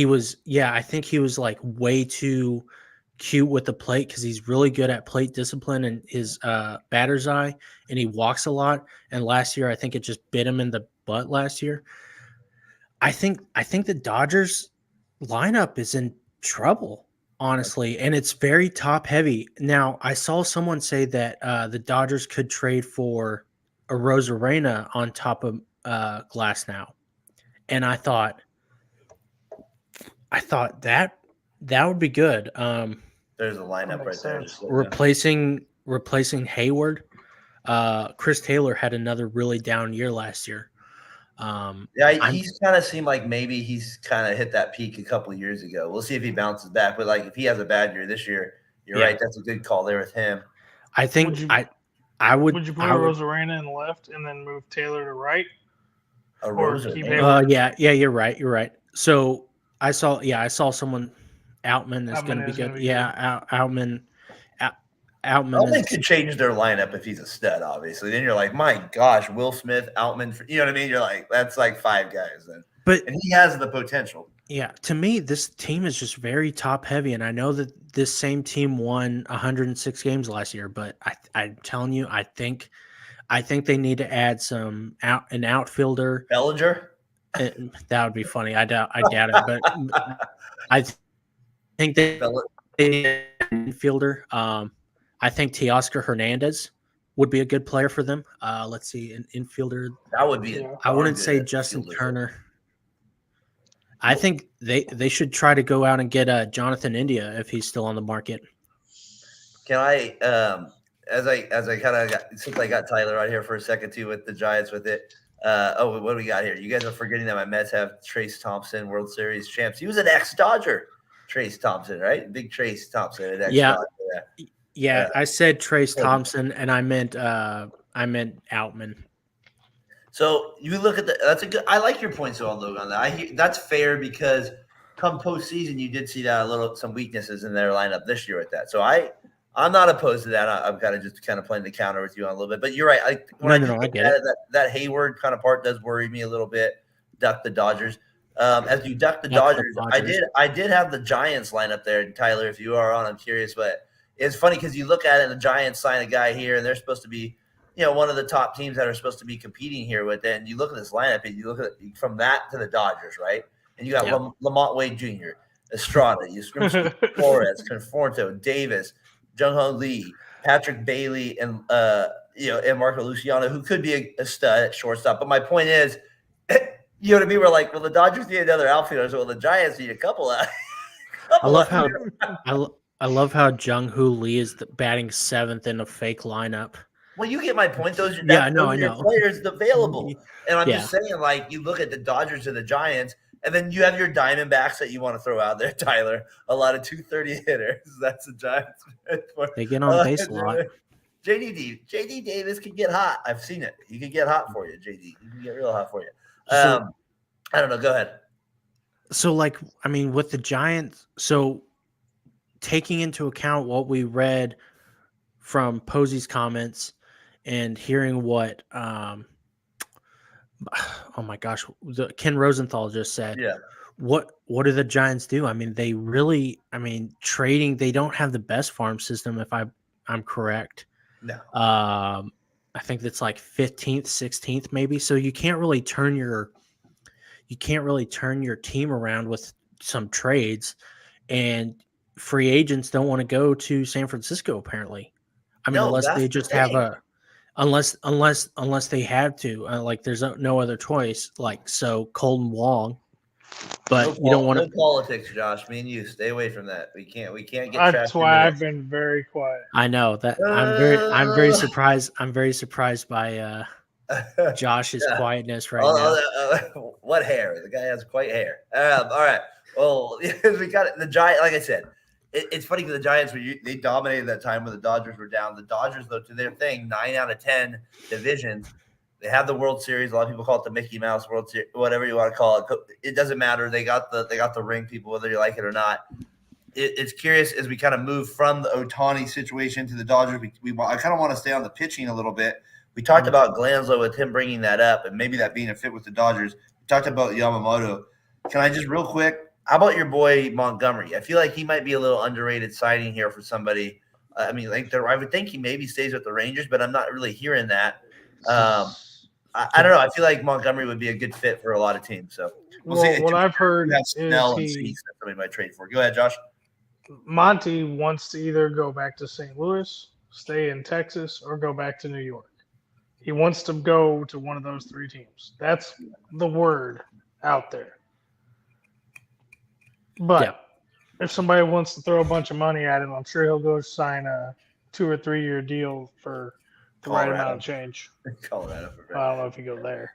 [SPEAKER 5] was I think he was like way too cute with the plate because he's really good at plate discipline and his batter's eye, and he walks a lot. And last year, I think it just bit him in the butt last year. I think the Dodgers lineup is in trouble, honestly, and it's very top heavy. Now, I saw someone say that the Dodgers could trade for a Rosarena on top of Glass now, and I thought that would be good.
[SPEAKER 3] There's a lineup right there.
[SPEAKER 5] Replacing replacing Hayward. Chris Taylor had another really down year last year.
[SPEAKER 3] Yeah, he's kind of seemed like maybe he's kind of hit that peak a couple of years ago. We'll see if he bounces back. But like if he has a bad year this year, you're right. That's a good call there with him.
[SPEAKER 5] I think
[SPEAKER 2] Would you-
[SPEAKER 5] I would.
[SPEAKER 2] Would you put
[SPEAKER 5] I would
[SPEAKER 2] Rosarena in left and then move Taylor to right?
[SPEAKER 3] A
[SPEAKER 2] Or
[SPEAKER 3] Rosa.
[SPEAKER 2] keep
[SPEAKER 3] Man.
[SPEAKER 2] Hayward.
[SPEAKER 5] yeah, you're right. So I saw someone. Outman is going to be
[SPEAKER 2] is
[SPEAKER 5] good.
[SPEAKER 2] gonna be
[SPEAKER 5] Outman.
[SPEAKER 3] Outman could change their lineup if he's a stud, obviously. Then you're like, my gosh, Will Smith, Outman. You know what I mean? You're like, that's like 5 guys then. And he has the potential.
[SPEAKER 5] Yeah, to me, this team is just very top heavy, and I know that this same team won 106 games last year, but I'm telling you, I think they need to add an outfielder.
[SPEAKER 3] Bellinger.
[SPEAKER 5] That would be funny. I doubt it, but I think they need an infielder. I think Teoscar Hernandez would be a good player for them. Let's see, an infielder.
[SPEAKER 3] That would be.
[SPEAKER 5] I wouldn't say Justin Turner. I think they should try to go out and get Jonathan India if he's still on the market.
[SPEAKER 3] Can I, as I kind of got, since I got Tyler right here for a second too with the Giants with it. What do we got here? You guys are forgetting that my Mets have Trace Thompson, World Series champs. He was an ex-Dodger, Trace Thompson, right? Big Trace Thompson, an ex-Dodger.
[SPEAKER 5] Yeah, I said Trace Thompson, and I meant Outman.
[SPEAKER 3] So you look at that's a good. I like your points on Logan on that. That's fair because come postseason, you did see that some weaknesses in their lineup this year with that. So I'm not opposed to that. I'm kind of playing the counter with you on a little bit, but you're right. I get it. That Hayward kind of part does worry me a little bit. Duck the Dodgers. As you duck the Dodgers, I did have the Giants lineup there, Tyler. If you are on, I'm curious, but it's funny because you look at it, and the Giants sign a guy here, and they're supposed to be, one of the top teams that are supposed to be competing here with it. And you look at this lineup, and you look at it from that to the Dodgers, right? And you got Lamont Wade Jr., Estrada, Flores, Conforto, Davis, Jung Hoo Lee, Patrick Bailey, and and Marco Luciano, who could be a stud at shortstop. But my point is, you know what I mean? We're like, well, the Dodgers need another outfielder, so the Giants need a couple of.
[SPEAKER 5] I love how Jung Hoo Lee is batting 7th in a fake lineup.
[SPEAKER 3] Well, you get my point. Those are
[SPEAKER 5] I know.
[SPEAKER 3] Players available, and I'm just saying, like, you look at the Dodgers and the Giants, and then you have your Diamondbacks that you want to throw out there, Tyler. A lot of 230 hitters. That's the Giants.
[SPEAKER 5] They get on base a lot.
[SPEAKER 3] JD Davis can get hot. I've seen it. He can get hot for you, JD. He can get real hot for you. I don't know. Go ahead.
[SPEAKER 5] So, with the Giants, taking into account what we read from Posey's comments and hearing what oh my gosh, Ken Rosenthal just said.
[SPEAKER 3] Yeah.
[SPEAKER 5] What do the Giants do? They really, trading. They don't have the best farm system, if I'm correct.
[SPEAKER 3] No.
[SPEAKER 5] I think that's like 15th, 16th, maybe. So you can't really turn your team around with some trades, and free agents don't want to go to San Francisco apparently. Unless they just have unless they have to, there's no other choice. So Colton Wong, but you don't want to.
[SPEAKER 3] No politics, Josh. Me and you stay away from that. We can't get.
[SPEAKER 2] That's why I've been very quiet.
[SPEAKER 5] I know that. I'm very surprised. I'm very surprised by Josh's quietness right now.
[SPEAKER 3] What hair? The guy has quite hair. All right. Well, we got the Giants. Like I said, it's funny because the Giants they dominated that time when the Dodgers were down. The Dodgers, though, to their thing, 9 out of 10 divisions. They have the World Series. A lot of people call it the Mickey Mouse World Series, whatever you want to call it. It doesn't matter. They got the ring, people, whether you like it or not. It's curious as we kind of move from the Ohtani situation to the Dodgers. I kind of want to stay on the pitching a little bit. We talked about Glanzo with him bringing that up and maybe that being a fit with the Dodgers. We talked about Yamamoto. Can I just real quick, how about your boy Montgomery? I feel like he might be a little underrated signing here for somebody. I would think he maybe stays with the Rangers, but I'm not really hearing that. I don't know. I feel like Montgomery would be a good fit for a lot of teams. So
[SPEAKER 2] we'll see. What I've heard is
[SPEAKER 3] somebody might trade for. Go ahead, Josh.
[SPEAKER 2] Monty wants to either go back to St. Louis, stay in Texas, or go back to New York. He wants to go to one of those 3 teams. That's the word out there. But if somebody wants to throw a bunch of money at him, I'm sure he'll go sign a 2 or 3 year deal for the right
[SPEAKER 3] Colorado.
[SPEAKER 2] amount of change.
[SPEAKER 3] Colorado.
[SPEAKER 2] I don't know if you go there.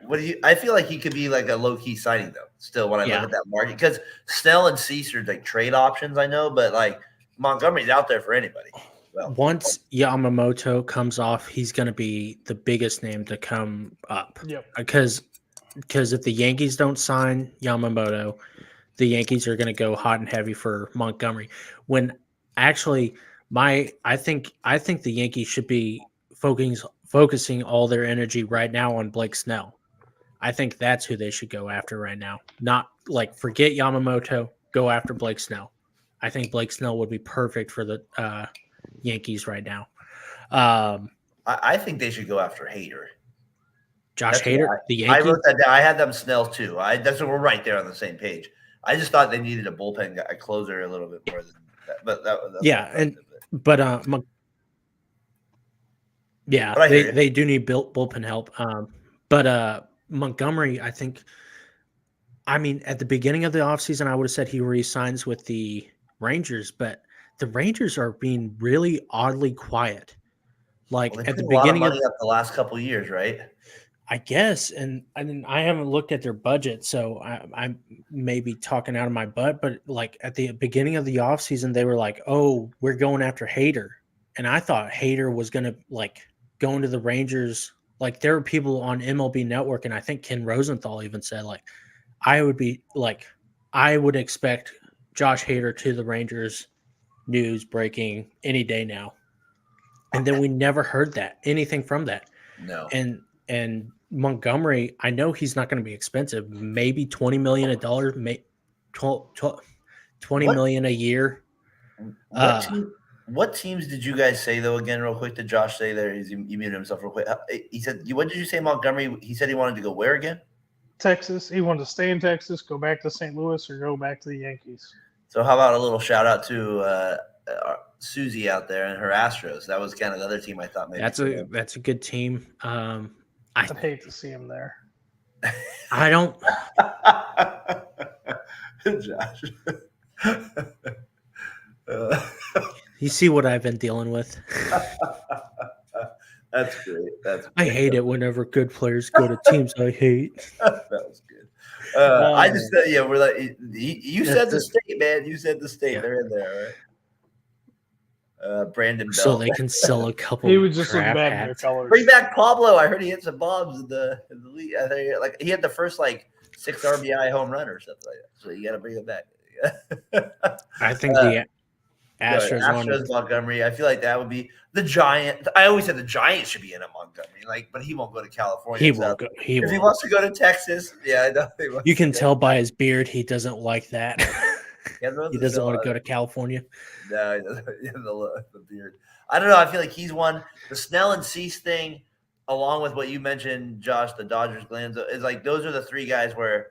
[SPEAKER 3] What do you? I feel like he could be like a low key signing though. Still, when I
[SPEAKER 5] Yeah.
[SPEAKER 3] look at that market, because Snell and Cease are like trade options, I know, but like Montgomery's out there for anybody. Well,
[SPEAKER 5] Once Yamamoto comes off, he's going to be the biggest name to come up.
[SPEAKER 2] Yep.
[SPEAKER 5] Because if the Yankees don't sign Yamamoto, the Yankees are going to go hot and heavy for Montgomery. When actually, I think the Yankees should be focusing all their energy right now on Blake Snell. I think that's who they should go after right now. Not like forget Yamamoto, go after Blake Snell. I think Blake Snell would be perfect for the Yankees right now.
[SPEAKER 3] I think they should go after Hader.
[SPEAKER 5] Josh
[SPEAKER 3] That's
[SPEAKER 5] Hader,
[SPEAKER 3] what
[SPEAKER 5] the
[SPEAKER 3] I
[SPEAKER 5] Yankees.
[SPEAKER 3] wrote that down. I had them Snell too. That's what we're right there on the same page. I just thought they needed a bullpen guy, a closer a little bit more than that. But that's
[SPEAKER 5] Yeah,
[SPEAKER 3] But I hear you.
[SPEAKER 5] they do need bullpen help. But Montgomery, I think. I mean, at the beginning of the offseason, I would have said he re-signs with the Rangers, but the Rangers are being really oddly quiet. Like
[SPEAKER 3] they
[SPEAKER 5] at the
[SPEAKER 3] put a lot of
[SPEAKER 5] beginning of
[SPEAKER 3] money up the last couple of years, right?
[SPEAKER 5] I guess, and I haven't looked at their budget, so I may be talking out of my butt, but like at the beginning of the offseason, they were like, oh, we're going after Hader. And I thought Hader was going to like go into the Rangers. Like there were people on MLB Network, and I think Ken Rosenthal even said like, I would expect Josh Hader to the Rangers. News breaking any day now. And then we never heard anything from that.
[SPEAKER 3] No.
[SPEAKER 5] And Montgomery, I know he's not going to be expensive. Maybe $20 million $20 million a year.
[SPEAKER 3] What teams did you guys say though? Again, real quick, did Josh say there? He muted himself real quick. He said, "What did you say, Montgomery?" He said he wanted to go where again?
[SPEAKER 2] Texas. He wanted to stay in Texas, go back to St. Louis, or go back to the Yankees.
[SPEAKER 3] So how about a little shout out to Susie out there and her Astros? That was kind of the other team I thought maybe.
[SPEAKER 5] That's a good team.
[SPEAKER 2] I'd hate to see him there.
[SPEAKER 5] I don't.
[SPEAKER 3] Josh.
[SPEAKER 5] You see what I've been dealing with.
[SPEAKER 3] That's great.
[SPEAKER 5] I hate it whenever good players go to teams I hate.
[SPEAKER 3] That was good. I just said, we're like, you said the state, man. You said the state. Yeah. They're in there, right? Brandon Bell.
[SPEAKER 5] So they can sell a couple.
[SPEAKER 2] He would just look
[SPEAKER 5] crap
[SPEAKER 2] bad in
[SPEAKER 5] hats.
[SPEAKER 2] their colors.
[SPEAKER 3] Bring back Pablo. I heard he hit some bombs in the league. I think, like he had the first 6 RBI home run or something like that. So you got to bring him back.
[SPEAKER 5] I think the
[SPEAKER 3] Astros Montgomery. I feel like that would be the Giant. I always said the Giants should be in a Montgomery, but he won't go to California.
[SPEAKER 5] He won't go.
[SPEAKER 3] If he wants to go to Texas, I know.
[SPEAKER 5] You can tell by his beard he doesn't like that. He doesn't want to go to California.
[SPEAKER 3] No, he doesn't. The beard. I don't know. I feel like he's one. The Snell and Cease thing, along with what you mentioned, Josh, the Dodgers, Glanzo, is like those are the 3 guys where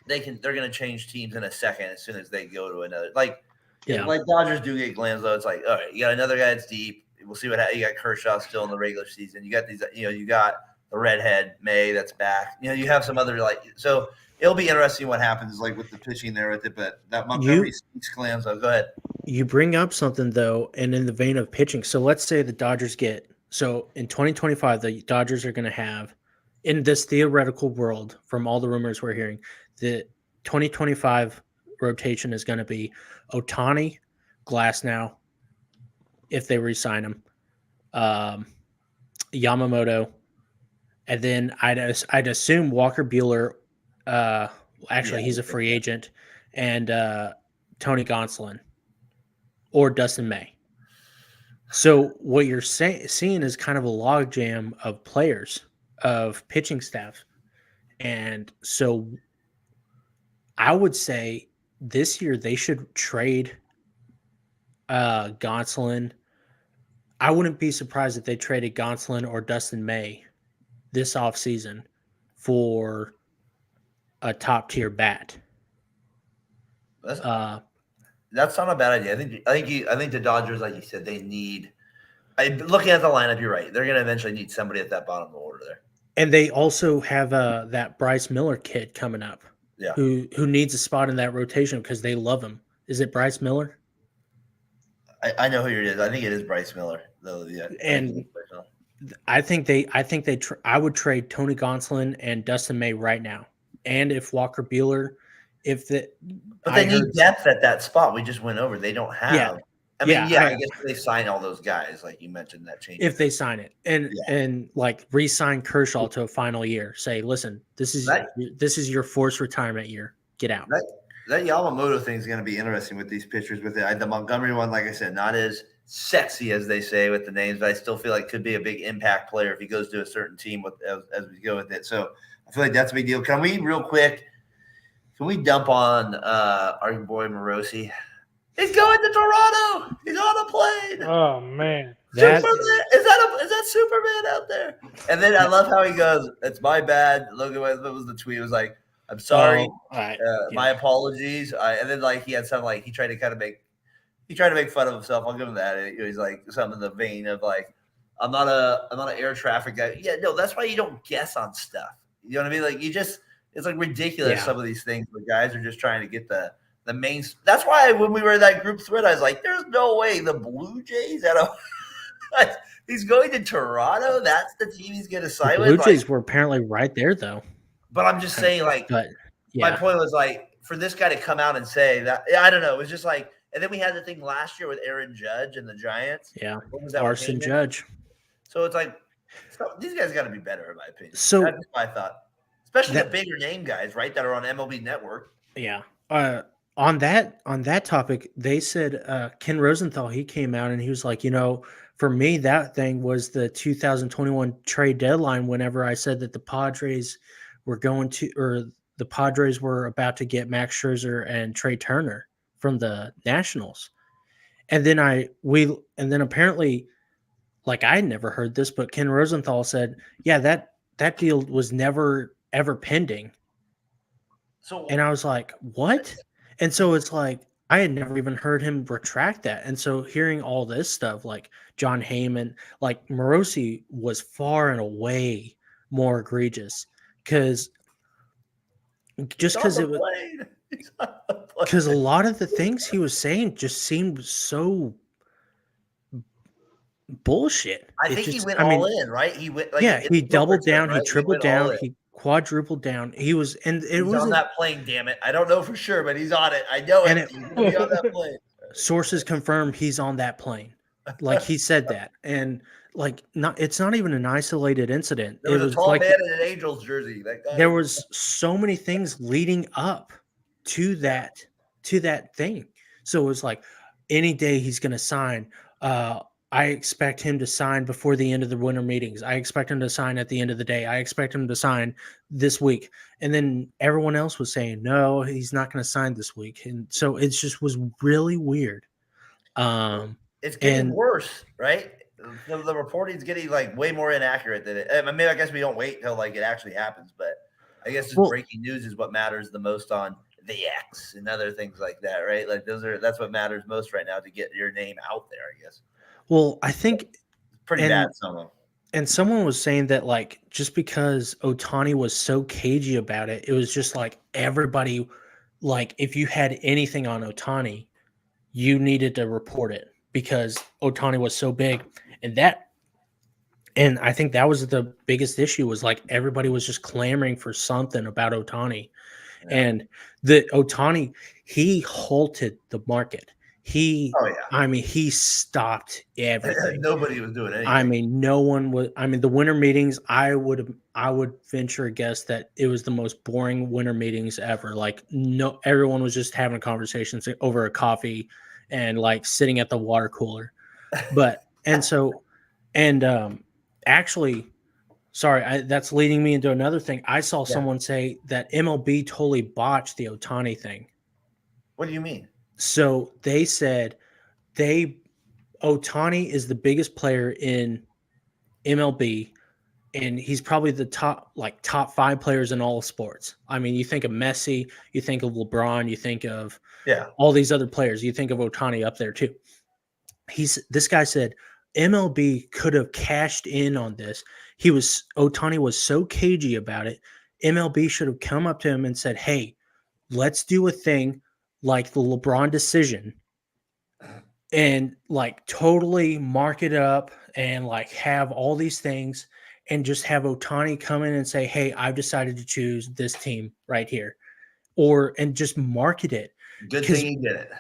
[SPEAKER 3] they're going to change teams in a second as soon as they go to another. Like Dodgers do get Glanzo. It's like, all right, you got another guy that's deep. We'll see what happens. You got Kershaw still in the regular season. You got these, you got the redhead May that's back. You have some other so. It'll be interesting what happens with the pitching there with it, but that Montgomery Glanzo. Go ahead.
[SPEAKER 5] You bring up something though, and in the vein of pitching. So let's say the Dodgers in 2025, the Dodgers are going to have, in this theoretical world, from all the rumors we're hearing, the 2025 rotation is going to be Ohtani, Glasnow, if they re-sign him, Yamamoto, and then I'd assume Walker Buehler. He's a free agent, and Tony Gonsolin or Dustin May. So what you're seeing is kind of a logjam of players, of pitching staff, and so I would say this year they should trade Gonsolin. I wouldn't be surprised if they traded Gonsolin or Dustin May this offseason for a top tier bat.
[SPEAKER 3] That's not a bad idea. I think the Dodgers, like you said, they need. Looking at the lineup, you're right. They're going to eventually need somebody at that bottom of the order there.
[SPEAKER 5] And they also have that Bryce Miller kid coming up.
[SPEAKER 3] Yeah.
[SPEAKER 5] Who needs a spot in that rotation because they love him. Is it Bryce Miller?
[SPEAKER 3] I know who it is. I think it is Bryce Miller, though. Yeah,
[SPEAKER 5] And I would trade Tony Gonsolin and Dustin May right now. And if Walker Buehler,
[SPEAKER 3] but they need depth at that spot. We just went over. They don't have.
[SPEAKER 5] Yeah.
[SPEAKER 3] I mean, I guess they sign all those guys, like you mentioned, that change.
[SPEAKER 5] If they sign it and like re-sign Kershaw to a final year, say, listen, this is your forced retirement year. Get out.
[SPEAKER 3] That Yamamoto thing is going to be interesting with these pitchers. With the Montgomery one, like I said, not as sexy as they say with the names, but I still feel like could be a big impact player if he goes to a certain team as we go with it. So I feel like that's a big deal. Can we dump on our boy Morosi? He's going to Toronto. He's on a plane.
[SPEAKER 2] Oh man,
[SPEAKER 3] Superman. Is that Superman out there? And then I love how he goes, "It's my bad." Logan, what was the tweet? It was like, "I'm sorry, my apologies." And then like he had some like he tried to make fun of himself. I'll give him that. He's like something in the vein of like, I'm not an air traffic guy. Yeah, no, that's why you don't guess on stuff. You know what I mean? Like it's like ridiculous. Some of these things where guys are just trying to get the main. That's why when we were in that group thread, I was like, "There's no way the Blue Jays he's going to Toronto. That's the team he's going to sign with."
[SPEAKER 5] Blue Jays were apparently right there, though.
[SPEAKER 3] But I'm just saying, my point was like for this guy to come out and say that. I don't know. It was just like, and then we had the thing last year with Aaron Judge and the Giants.
[SPEAKER 5] Yeah,
[SPEAKER 3] what was that?
[SPEAKER 5] Arson Judge.
[SPEAKER 3] So it's like these guys got to be better, in my opinion.
[SPEAKER 5] So
[SPEAKER 3] that's what I thought, especially the bigger name guys, right, that are on MLB Network.
[SPEAKER 5] Yeah. On that topic, they said Ken Rosenthal, he came out and he was like, for me, that thing was the 2021 trade deadline whenever I said that the Padres were about to get Max Scherzer and Trey Turner from the Nationals. And then apparently, like I had never heard this, but Ken Rosenthal said, yeah, that deal was never ever pending. And I was like, what? And so it's like, I had never even heard him retract that. And so hearing all this stuff, like John Heyman, like Morosi was far and away more egregious because a lot of the things he was saying just seemed so bullshit.
[SPEAKER 3] I think he went all in, right? He went
[SPEAKER 5] he doubled down, right? He tripled down, he quadrupled down. He was, and it was
[SPEAKER 3] on that plane. Damn it! I don't know for sure, but he's on it. I know it. He's on that plane.
[SPEAKER 5] Sources confirm he's on that plane. Like he said that, and like it's not even an isolated incident.
[SPEAKER 3] There was a tall man in an Angels jersey.
[SPEAKER 5] There was so many things leading up to that thing. So it was like any day he's going to sign. I expect him to sign before the end of the winter meetings. I expect him to sign at the end of the day. I expect him to sign this week. And then everyone else was saying, no, he's not going to sign this week. And so it just was really weird.
[SPEAKER 3] It's getting worse, right? The reporting's getting like way more inaccurate than it. I mean, I guess we don't wait till like it actually happens, but I guess breaking news is what matters the most on the X and other things like that, right? Like that's what matters most right now to get your name out there, I guess.
[SPEAKER 5] Well, I think
[SPEAKER 3] pretty bad. Someone
[SPEAKER 5] and someone was saying that like just because Ohtani was so cagey about it, it was just like everybody, like if you had anything on Ohtani, you needed to report it because Ohtani was so big, and I think that was the biggest issue was like everybody was just clamoring for something about Ohtani, and the Ohtani he halted the market. I mean, he stopped everything.
[SPEAKER 3] Nobody was doing anything.
[SPEAKER 5] I mean, no one was. I mean, the winter meetings. I would venture a guess that it was the most boring winter meetings ever. Like, no, everyone was just having conversations over a coffee and like sitting at the water cooler. But actually, sorry, that's leading me into another thing. I saw someone say that MLB totally botched the Ohtani thing.
[SPEAKER 3] What do you mean?
[SPEAKER 5] So they said Ohtani is the biggest player in MLB, and he's probably the top 5 players in all of sports. I mean, you think of Messi, you think of LeBron, you think of all these other players. You think of Ohtani up there too. This guy said MLB could have cashed in on this. Ohtani was so cagey about it. MLB should have come up to him and said, "Hey, let's do a thing like the LeBron decision, and like totally mark it up and like have all these things and just have Ohtani come in and say, "Hey, I've decided to choose this team right here," and just market it.
[SPEAKER 3] Good
[SPEAKER 5] 'Cause
[SPEAKER 3] thing he did it.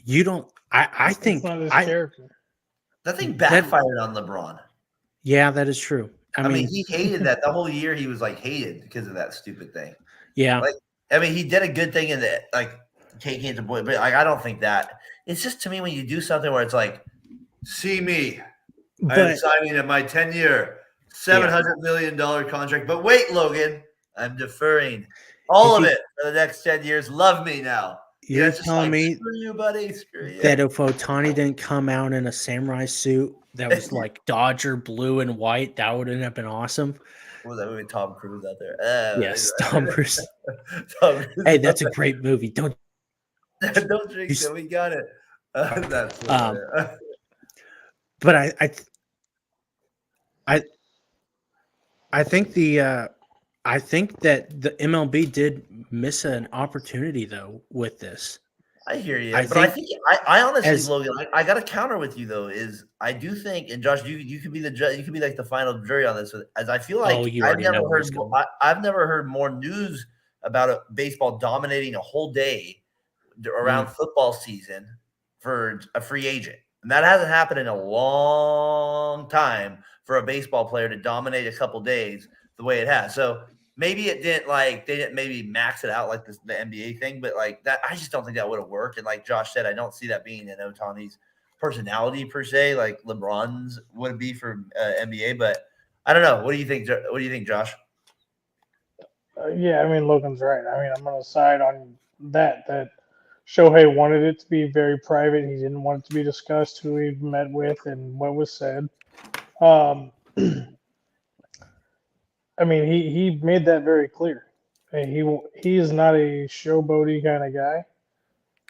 [SPEAKER 5] You don't. I
[SPEAKER 2] It's
[SPEAKER 5] think
[SPEAKER 2] not his
[SPEAKER 5] I
[SPEAKER 2] character.
[SPEAKER 3] That thing
[SPEAKER 5] that.
[SPEAKER 3] backfired on LeBron.
[SPEAKER 5] Yeah, that is true. I mean,
[SPEAKER 3] he hated that the whole year. He was like hated because of that stupid thing.
[SPEAKER 5] yeah,
[SPEAKER 3] Like, I mean, he did a good thing in the like taking it to boy, but like I don't think that it's just to me when you do something where it's like, see me, I'm
[SPEAKER 5] but
[SPEAKER 3] signing my 10-year, $700 million contract. But wait, Logan, I'm deferring all of it for the next 10 years. Love me now.
[SPEAKER 5] you're
[SPEAKER 3] It's just
[SPEAKER 5] telling
[SPEAKER 3] like,
[SPEAKER 5] me
[SPEAKER 3] screw you, buddy. Screw you.
[SPEAKER 5] that if Ohtani didn't come out in a samurai suit that was like Dodger blue and white, that would have been awesome.
[SPEAKER 3] What was that movie? Tom Cruise out there.
[SPEAKER 5] Yes, Tom Cruise.
[SPEAKER 3] Tom Cruise
[SPEAKER 5] Hey, that's a great movie. Don't
[SPEAKER 3] drink it. We got it. That's
[SPEAKER 5] but I think I think that the MLB did miss an opportunity though with this.
[SPEAKER 3] I hear you,
[SPEAKER 5] I
[SPEAKER 3] but I
[SPEAKER 5] think
[SPEAKER 3] think I honestly, Logan, I got to counter with you though. Is I do think, and Josh, you could be the judge, you could be like the final jury on this. As I feel like
[SPEAKER 5] you
[SPEAKER 3] I've
[SPEAKER 5] already
[SPEAKER 3] never
[SPEAKER 5] know where
[SPEAKER 3] heard,
[SPEAKER 5] it's going.
[SPEAKER 3] I've never heard more news about a baseball dominating a whole day around football season for a free agent, and that hasn't happened in a long time for a baseball player to dominate a couple days the way it has. So maybe it didn't like they didn't maybe max it out like the NBA thing, but like that, I just don't think that would have worked. And like Josh said, I don't see that being in Ohtani's personality per se, like LeBron's would be for NBA. But I don't know. What do you think? What do you think, Josh?
[SPEAKER 2] Yeah, I mean Logan's right. I mean I'm gonna side on that Shohei wanted it to be very private. He didn't want it to be discussed who he met with and what was said. I mean, he made that very clear. And he is not a showboaty kind of guy,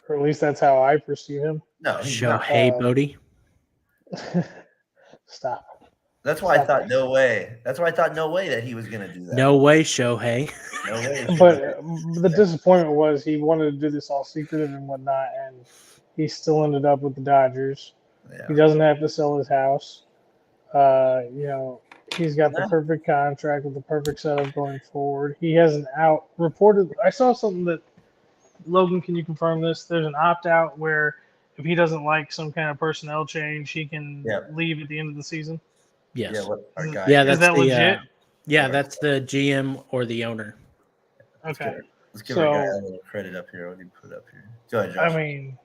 [SPEAKER 2] or at least that's how I perceive him.
[SPEAKER 3] No, he's not.
[SPEAKER 5] Shohei Bodie.
[SPEAKER 2] Stop.
[SPEAKER 3] That's why I thought no way. That's why I thought no way that he was going to do that.
[SPEAKER 5] No way, Shohei.
[SPEAKER 3] No way.
[SPEAKER 2] But the disappointment was he wanted to do this all secretive and whatnot, and he still ended up with the Dodgers.
[SPEAKER 3] Yeah.
[SPEAKER 2] He doesn't have to sell his house. He's got the perfect contract with the perfect setup going forward. He has an out reported. I saw something that Logan, can you confirm this? There's an opt out where if he doesn't like some kind of personnel change, he can leave at the end of the season.
[SPEAKER 5] Yes.
[SPEAKER 3] Yeah,
[SPEAKER 5] that's
[SPEAKER 2] that legit?
[SPEAKER 5] That's the GM or the owner.
[SPEAKER 2] Okay.
[SPEAKER 3] Let's give our guy a little credit up here. What did he put up here? Go ahead, Josh.
[SPEAKER 2] I mean,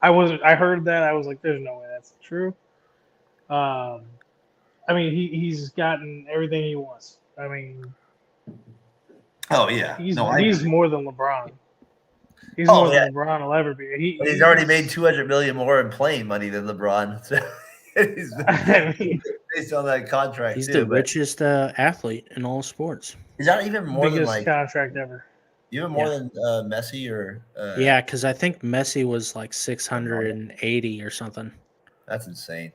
[SPEAKER 2] I heard that. I was like, there's no way that's true. I mean, he's gotten everything he wants. I mean, he's more than LeBron. He's more than LeBron will ever be.
[SPEAKER 3] He's already made $200 million more in playing money than LeBron. So based on that contract,
[SPEAKER 5] he's the richest athlete in all sports.
[SPEAKER 3] Is that even more
[SPEAKER 2] biggest
[SPEAKER 3] than
[SPEAKER 2] contract ever?
[SPEAKER 3] Even more than Messi or
[SPEAKER 5] yeah, because I think Messi was like 680 or something.
[SPEAKER 3] That's insane,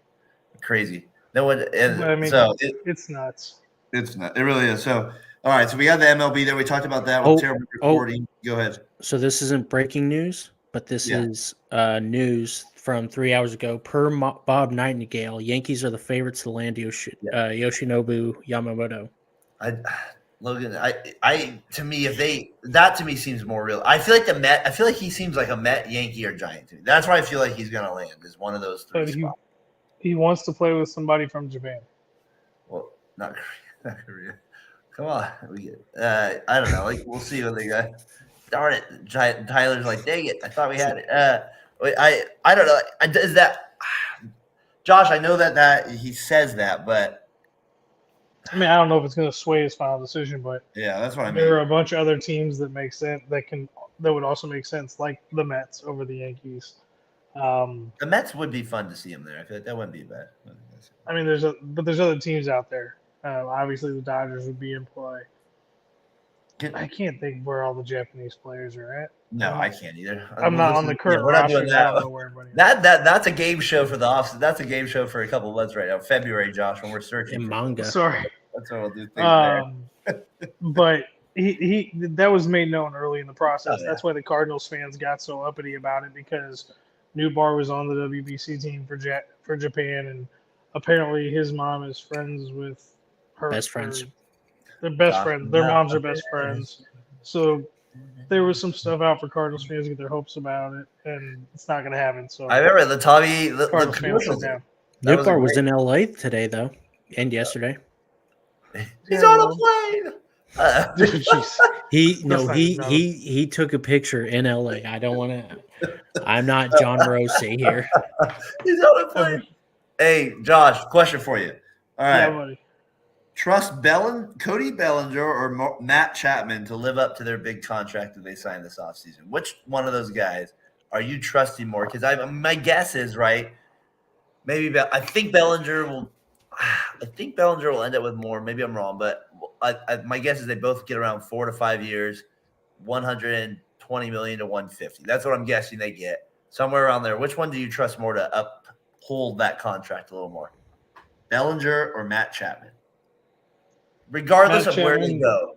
[SPEAKER 3] crazy. No one.
[SPEAKER 2] I mean,
[SPEAKER 3] so
[SPEAKER 2] it's nuts.
[SPEAKER 3] It's not. It really is. So all right. So we got the MLB there. We talked about that with terrible recording. Go ahead.
[SPEAKER 5] So this isn't breaking news, but this is news from 3 hours ago. Per Bob Nightingale, Yankees are the favorites to land Yoshinobu Yamamoto.
[SPEAKER 3] Logan, to me, that to me seems more real. I feel like I feel like he seems like a Met, Yankee, or Giant to me. That's where I feel like he's gonna land. Is one of those three spots.
[SPEAKER 2] He wants to play with somebody from Japan.
[SPEAKER 3] Well, not Korea. Come on, I don't know. Like we'll see what they got. Darn it, Tyler's like, dang it! I thought we had it. I don't know. Is that Josh? I know that he says that, but.
[SPEAKER 2] I mean, I don't know if it's going to sway his final decision, but
[SPEAKER 3] yeah, that's what I mean.
[SPEAKER 2] There are a bunch of other teams that make sense that would also make sense, like the Mets over the Yankees.
[SPEAKER 3] The Mets would be fun to see him there. I feel like that wouldn't be bad.
[SPEAKER 2] I mean, there's other teams out there. Obviously, the Dodgers would be in play. I can't think where all the Japanese players are at.
[SPEAKER 3] No, I can't either.
[SPEAKER 2] I'm not on the current roster. We're not doing that. I don't know where everybody is.
[SPEAKER 3] That's a game show for the off. That's a game show for a couple of months right now. February, Josh, when we're searching
[SPEAKER 5] manga.
[SPEAKER 2] Sorry.
[SPEAKER 3] That's what we'll do. There.
[SPEAKER 2] But he that was made known early in the process. That's why the Cardinals fans got so uppity about it, because Newbar was on the WBC team for Japan, and apparently his mom is friends with her.
[SPEAKER 5] Best friends.
[SPEAKER 2] They're best
[SPEAKER 3] Gosh,
[SPEAKER 2] friends. Their
[SPEAKER 3] yeah.
[SPEAKER 2] moms are best friends. So there was some stuff out for Cardinals fans to get their hopes about it, and it's not going to happen. So
[SPEAKER 3] I remember the Tommy the
[SPEAKER 2] Cardinals fans
[SPEAKER 3] commercials.
[SPEAKER 2] sit down.
[SPEAKER 3] That was
[SPEAKER 5] Newbar was
[SPEAKER 3] great.
[SPEAKER 5] in LA today though, and yesterday.
[SPEAKER 3] He's
[SPEAKER 2] Yeah,
[SPEAKER 3] on
[SPEAKER 2] well.
[SPEAKER 3] a plane.
[SPEAKER 2] Jeez.
[SPEAKER 5] He took a picture in LA. I don't want to. I'm not John Morosi here.
[SPEAKER 3] He's on a plane. Hey, Josh, question for you. All right.
[SPEAKER 2] Yeah, buddy.
[SPEAKER 3] Trust Cody Bellinger or Matt Chapman to live up to their big contract that they signed this offseason? Which one of those guys are you trusting more? Because my guess is, right, maybe I think Bellinger will end up with more. Maybe I'm wrong, but my guess is they both get around 4 to 5 years, $120 million to $150. That's what I'm guessing they get, somewhere around there. Which one do you trust more to uphold that contract a little more? Bellinger or Matt Chapman? Regardless of where they go.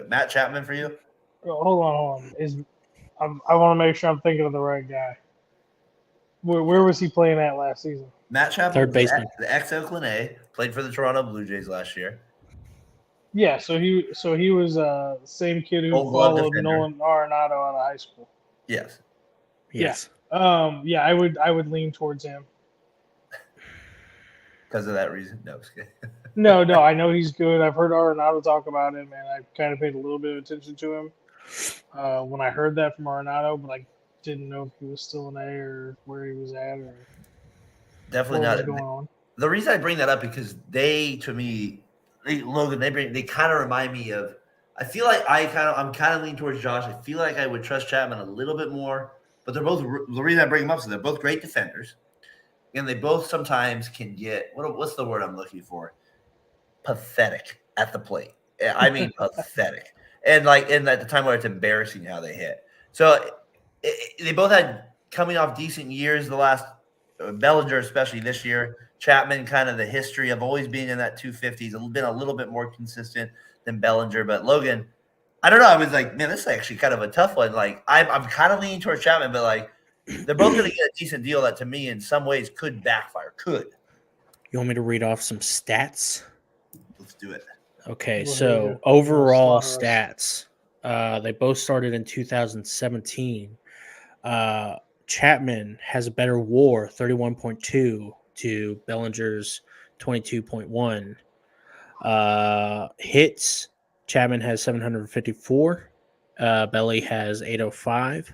[SPEAKER 3] Matt Chapman for you?
[SPEAKER 2] Hold on. I want to make sure I'm thinking of the right guy. Where was he playing at last season?
[SPEAKER 3] Matt Chapman,
[SPEAKER 5] Third baseman.
[SPEAKER 3] The ex-Oakland A, played for the Toronto Blue Jays last year.
[SPEAKER 2] Yeah, so he was the same kid who
[SPEAKER 3] Gold Glove
[SPEAKER 2] followed
[SPEAKER 3] defender.
[SPEAKER 2] Nolan Arenado out of high school.
[SPEAKER 3] Yes.
[SPEAKER 5] Yes.
[SPEAKER 2] Yeah, I would lean towards him.
[SPEAKER 3] Because of that reason? No, just kidding.
[SPEAKER 2] No, I know he's good. I've heard Arenado talk about him, and I kind of paid a little bit of attention to him when I heard that from Arenado, but I didn't know if he was still an A or where he was at or
[SPEAKER 3] Definitely
[SPEAKER 2] what
[SPEAKER 3] not.
[SPEAKER 2] was going on.
[SPEAKER 3] The reason I bring that up because Logan, they kind of remind me of. I feel like I'm kind of leaning towards Josh. I feel like I would trust Chapman a little bit more, but they're both. The reason I bring them up is they're both great defenders, and they both sometimes can get what's the word I'm looking for? Pathetic at the plate. I mean pathetic, and at the time where it's embarrassing how they hit. So they both had coming off decent years. The last Bellinger, especially this year. Chapman, kind of the history of always being in that 250s, been a little bit more consistent than Bellinger. But Logan, I don't know. I was like, man, this is actually kind of a tough one. Like, I'm kind of leaning towards Chapman, but like, they're both going to get a decent deal that to me in some ways could backfire. Could.
[SPEAKER 5] You want me to read off some stats?
[SPEAKER 3] Let's do it.
[SPEAKER 5] Okay,
[SPEAKER 2] Well,
[SPEAKER 5] so
[SPEAKER 2] here.
[SPEAKER 5] overall
[SPEAKER 2] Slaughter
[SPEAKER 5] stats. They both started in 2017. Chapman has a better WAR, 31.2 to Bellinger's 22.1. Hits, Chapman has 754. Belly has 805.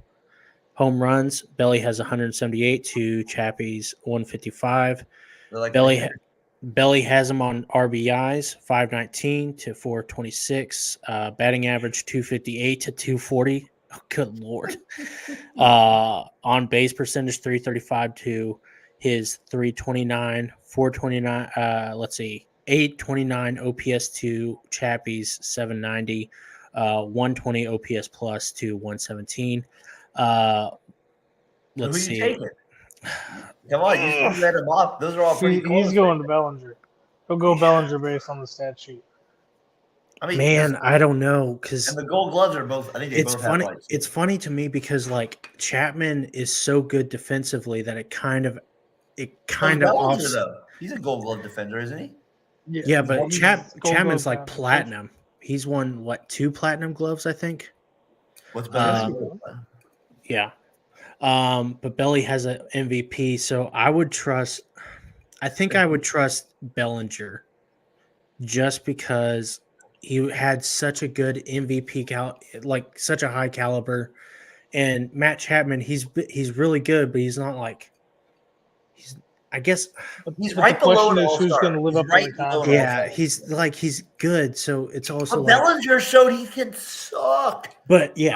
[SPEAKER 5] Home runs, Belly has 178 to Chappie's 155.
[SPEAKER 3] Like
[SPEAKER 5] Belly has him on RBIs, 519 to 426. Batting average, 258 to 240. Oh, good Lord. On base percentage, 335 to his 329, 429. Let's see, 829 OPS to Chappie's 790, 120 OPS plus to 117. Let's
[SPEAKER 3] who
[SPEAKER 5] see.
[SPEAKER 3] you taking? Come on, you read them off. Those are all pretty close.
[SPEAKER 2] He's going to Bellinger. He'll go Bellinger based on the stat sheet.
[SPEAKER 3] I mean,
[SPEAKER 5] Man, I don't know because
[SPEAKER 3] and the Gold Gloves are both. I think they
[SPEAKER 5] it's
[SPEAKER 3] both
[SPEAKER 5] funny.
[SPEAKER 3] have lights.
[SPEAKER 5] It's funny to me because like Chapman is so good defensively that it kind of
[SPEAKER 3] Bellinger,
[SPEAKER 5] offs.
[SPEAKER 3] though. He's a Gold Glove defender, isn't he?
[SPEAKER 5] Yeah, but
[SPEAKER 2] he's Gold
[SPEAKER 5] Chapman's
[SPEAKER 2] Glove
[SPEAKER 5] like
[SPEAKER 2] guy.
[SPEAKER 5] platinum. He's won what 2 platinum gloves, I think.
[SPEAKER 3] What's better?
[SPEAKER 5] Yeah. But Belly has an MVP, so I would trust. I think I would trust Bellinger, just because he had such a good MVP like such a high caliber, and Matt Chapman, he's really good, but he's not like I guess
[SPEAKER 3] He's
[SPEAKER 2] But
[SPEAKER 3] right
[SPEAKER 2] the
[SPEAKER 3] below
[SPEAKER 2] question
[SPEAKER 3] an
[SPEAKER 2] is who's
[SPEAKER 3] all-star.
[SPEAKER 2] going to live
[SPEAKER 3] He's
[SPEAKER 2] up
[SPEAKER 3] right
[SPEAKER 2] to the
[SPEAKER 3] below
[SPEAKER 2] contract.
[SPEAKER 3] an
[SPEAKER 5] yeah, he's good. So it's also
[SPEAKER 3] But
[SPEAKER 5] like,
[SPEAKER 3] Bellinger showed he can suck.
[SPEAKER 5] but yeah.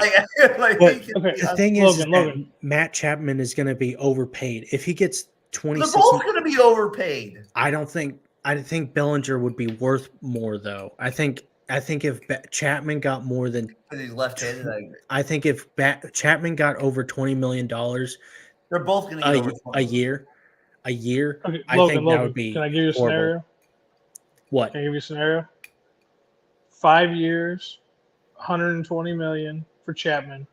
[SPEAKER 3] Like
[SPEAKER 5] But
[SPEAKER 3] he can,
[SPEAKER 5] the thing is that Matt Chapman is going to be overpaid if he gets
[SPEAKER 3] they're
[SPEAKER 5] 26.
[SPEAKER 3] both going to be overpaid.
[SPEAKER 5] I think Bellinger would be worth more though. I think if Chapman got more than
[SPEAKER 3] Because he's left-handed. I agree.
[SPEAKER 5] I think if Chapman got over $20 million
[SPEAKER 3] They're both going to get over 20.
[SPEAKER 5] a year,
[SPEAKER 2] Okay,
[SPEAKER 5] I
[SPEAKER 2] Logan,
[SPEAKER 5] think that would be
[SPEAKER 2] can I give you a
[SPEAKER 5] horrible.
[SPEAKER 2] scenario?
[SPEAKER 5] What?
[SPEAKER 2] Can I give you a scenario? 5 years, 120 million for Chapman,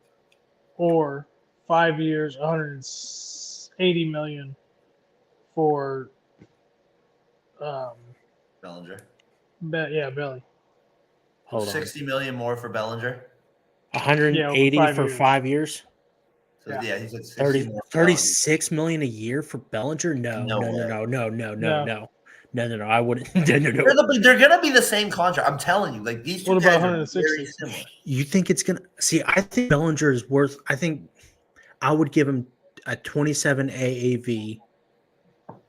[SPEAKER 2] or 5 years, 160 $80 million for
[SPEAKER 3] Bellinger.
[SPEAKER 2] Belly.
[SPEAKER 5] Hold on.
[SPEAKER 3] 60 million more for Bellinger.
[SPEAKER 5] 180
[SPEAKER 2] 5
[SPEAKER 5] for
[SPEAKER 2] years.
[SPEAKER 5] 5 years.
[SPEAKER 3] So
[SPEAKER 2] Yeah.
[SPEAKER 3] yeah, he said 60
[SPEAKER 5] 30,
[SPEAKER 3] more for Bellinger.
[SPEAKER 5] 36 million a year for Bellinger? No.
[SPEAKER 3] No way.
[SPEAKER 5] No. I wouldn't. No.
[SPEAKER 3] They're gonna be the same contract. I'm telling you, like these two
[SPEAKER 2] What about
[SPEAKER 3] guys are
[SPEAKER 2] 160?
[SPEAKER 3] very similar.
[SPEAKER 5] You think it's gonna see? I think Bellinger is worth. I think I would give him a 27 AAV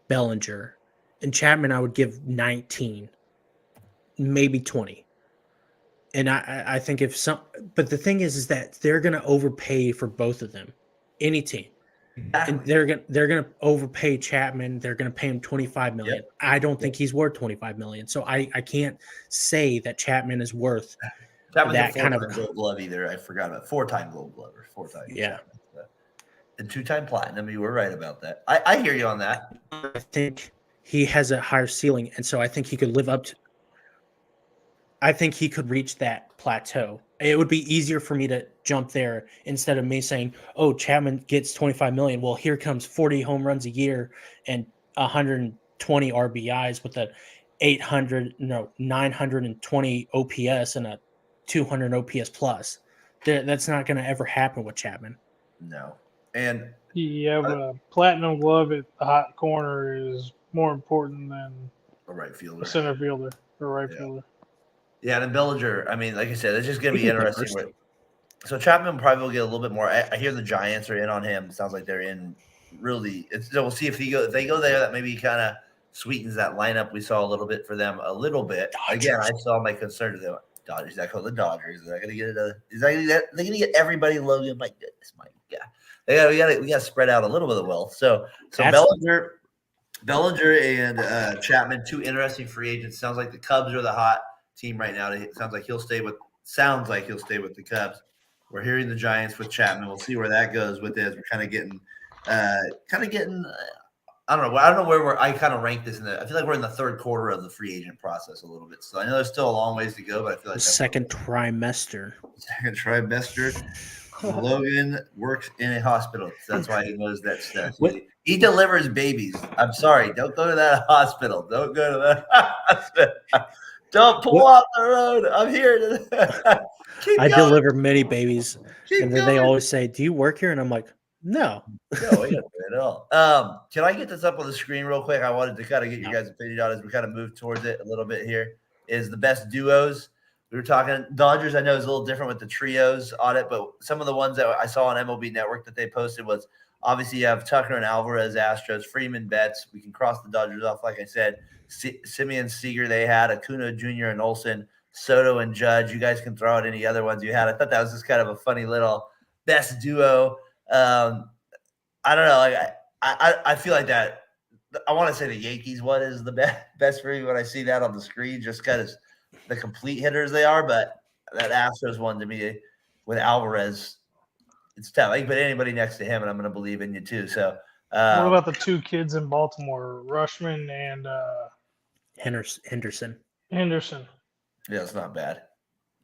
[SPEAKER 5] Bellinger, and Chapman I would give 19, maybe 20. And I think if some, but the thing is that they're gonna overpay for both of them, any team. And
[SPEAKER 3] Exactly.
[SPEAKER 5] they're gonna overpay Chapman. They're gonna pay him 25 million.
[SPEAKER 3] Yep.
[SPEAKER 5] I don't think he's worth 25 million. So I can't say that Chapman is worth
[SPEAKER 3] That was
[SPEAKER 5] that
[SPEAKER 3] a
[SPEAKER 5] kind of
[SPEAKER 3] four-time Gold Glove either. I forgot about 4-time Gold Glover, 4-time.
[SPEAKER 5] Yeah.
[SPEAKER 3] And 2-time Platinum. You were right about that. I hear you on that.
[SPEAKER 5] I think he has a higher ceiling, and so I think he could live up to. I think he could reach that plateau. It would be easier for me to jump there instead of me saying, "Oh, Chapman gets 25 million." Well, here comes 40 home runs a year and 120 RBIs with a 920 OPS and a 200 OPS plus. That's not going to ever happen with Chapman.
[SPEAKER 3] No. And
[SPEAKER 2] Yeah, but a platinum glove at the hot corner is more important than
[SPEAKER 3] a right
[SPEAKER 2] a
[SPEAKER 3] fielder.
[SPEAKER 2] center fielder or right
[SPEAKER 3] Yeah.
[SPEAKER 2] fielder.
[SPEAKER 3] Yeah, and then Bellinger, I mean, like I said, it's just going to
[SPEAKER 5] He
[SPEAKER 3] be
[SPEAKER 5] can play
[SPEAKER 3] interesting.
[SPEAKER 5] first.
[SPEAKER 3] So Chapman probably will get a little bit more. I hear the Giants are in on him. It sounds like they're in really. So we'll see if they go there. That maybe kind of sweetens that lineup we saw a little bit for them a little bit.
[SPEAKER 5] Dodgers.
[SPEAKER 3] Again, I saw my concern to them. Dodgers. I call the Dodgers. They're going to get it. They're going to get everybody. Logan, my goodness, my God. We got to spread out a little bit of wealth. So Bellinger and Chapman, two interesting free agents. Sounds like the Cubs are the hot team right now. It sounds like he'll stay with the Cubs. We're hearing the Giants with Chapman. We'll see where that goes with this. We're kind of getting. I don't know where I kind of rank this I feel like we're in the third quarter of the free agent process a little bit. So I know there's still a long ways to go, but I feel like
[SPEAKER 5] The second trimester.
[SPEAKER 3] Second trimester. Logan works in a hospital. That's why he knows that stuff. He delivers babies. I'm sorry. Don't go to that hospital. Don't go to that hospital. Don't pull off the road. I'm here.
[SPEAKER 5] I deliver many babies,
[SPEAKER 3] Keep
[SPEAKER 5] and then they always say, "Do you work here?" And I'm like, "No."
[SPEAKER 3] No, we don't do it at all. Can I get this up on the screen real quick? I wanted to kind of get your guys' opinion on it as we kind of move towards it a little bit here. Is the best duos. We were talking Dodgers. I know is a little different with the trios on it, but some of the ones that I saw on MLB Network that they posted was obviously you have Tucker and Alvarez, Astros, Freeman, Betts. We can cross the Dodgers off, like I said. Simeon, Seager, they had Acuna Jr. and Olsen, Soto and Judge. You guys can throw out any other ones you had. I thought that was just kind of a funny little best duo. I don't know. Like I feel like that. I want to say the Yankees one is the best for me when I see that on the screen, just because the complete hitters they are. But that Astros one to me with Alvarez, it's tough. I can put anybody next to him, and I'm going to believe in you too. So,
[SPEAKER 2] what about the two kids in Baltimore, Rushman and
[SPEAKER 5] Henderson?
[SPEAKER 2] Henderson.
[SPEAKER 3] Yeah, it's not bad.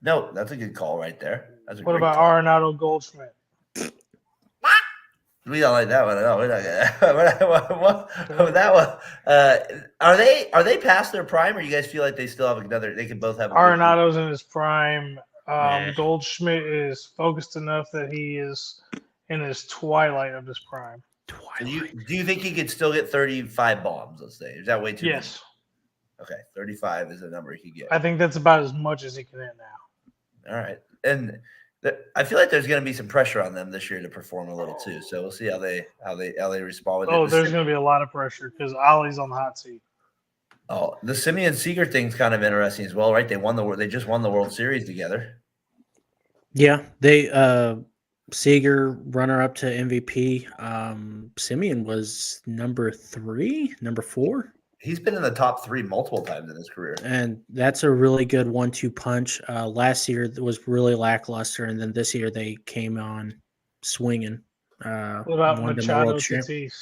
[SPEAKER 3] No, that's a good call right there. That's a
[SPEAKER 2] What
[SPEAKER 3] great
[SPEAKER 2] about
[SPEAKER 3] call.
[SPEAKER 2] Arenado Goldschmidt?
[SPEAKER 3] We don't like that one. No, we're not gonna. That one. Are they past their prime, or you guys feel like they still have another? They can both have.
[SPEAKER 2] Arenado's in his prime.
[SPEAKER 5] Nah.
[SPEAKER 2] Goldschmidt is focused enough that he is in his twilight of his prime.
[SPEAKER 3] Do you think he could still get 35 bombs? Let's say. Is that way too?
[SPEAKER 2] Yes.
[SPEAKER 3] Many? Okay, 35 is a number he could get.
[SPEAKER 2] I think that's about as much as he can hit now.
[SPEAKER 3] All right, and I feel like there's going to be some pressure on them this year to perform a little too. So we'll see how they respond with it.
[SPEAKER 2] Oh, there's going to be a lot of pressure because Ollie's on the hot seat.
[SPEAKER 3] Oh, the Simeon Seager thing's kind of interesting as well, right? They just won the World Series together.
[SPEAKER 5] Yeah, they Seager runner up to MVP. Simeon was number 4.
[SPEAKER 3] He's been in the top 3 multiple times in his career.
[SPEAKER 5] And that's a really good 1-2 punch. Last year was really lackluster, and then this year they came on swinging.
[SPEAKER 2] What about Machado Tatis?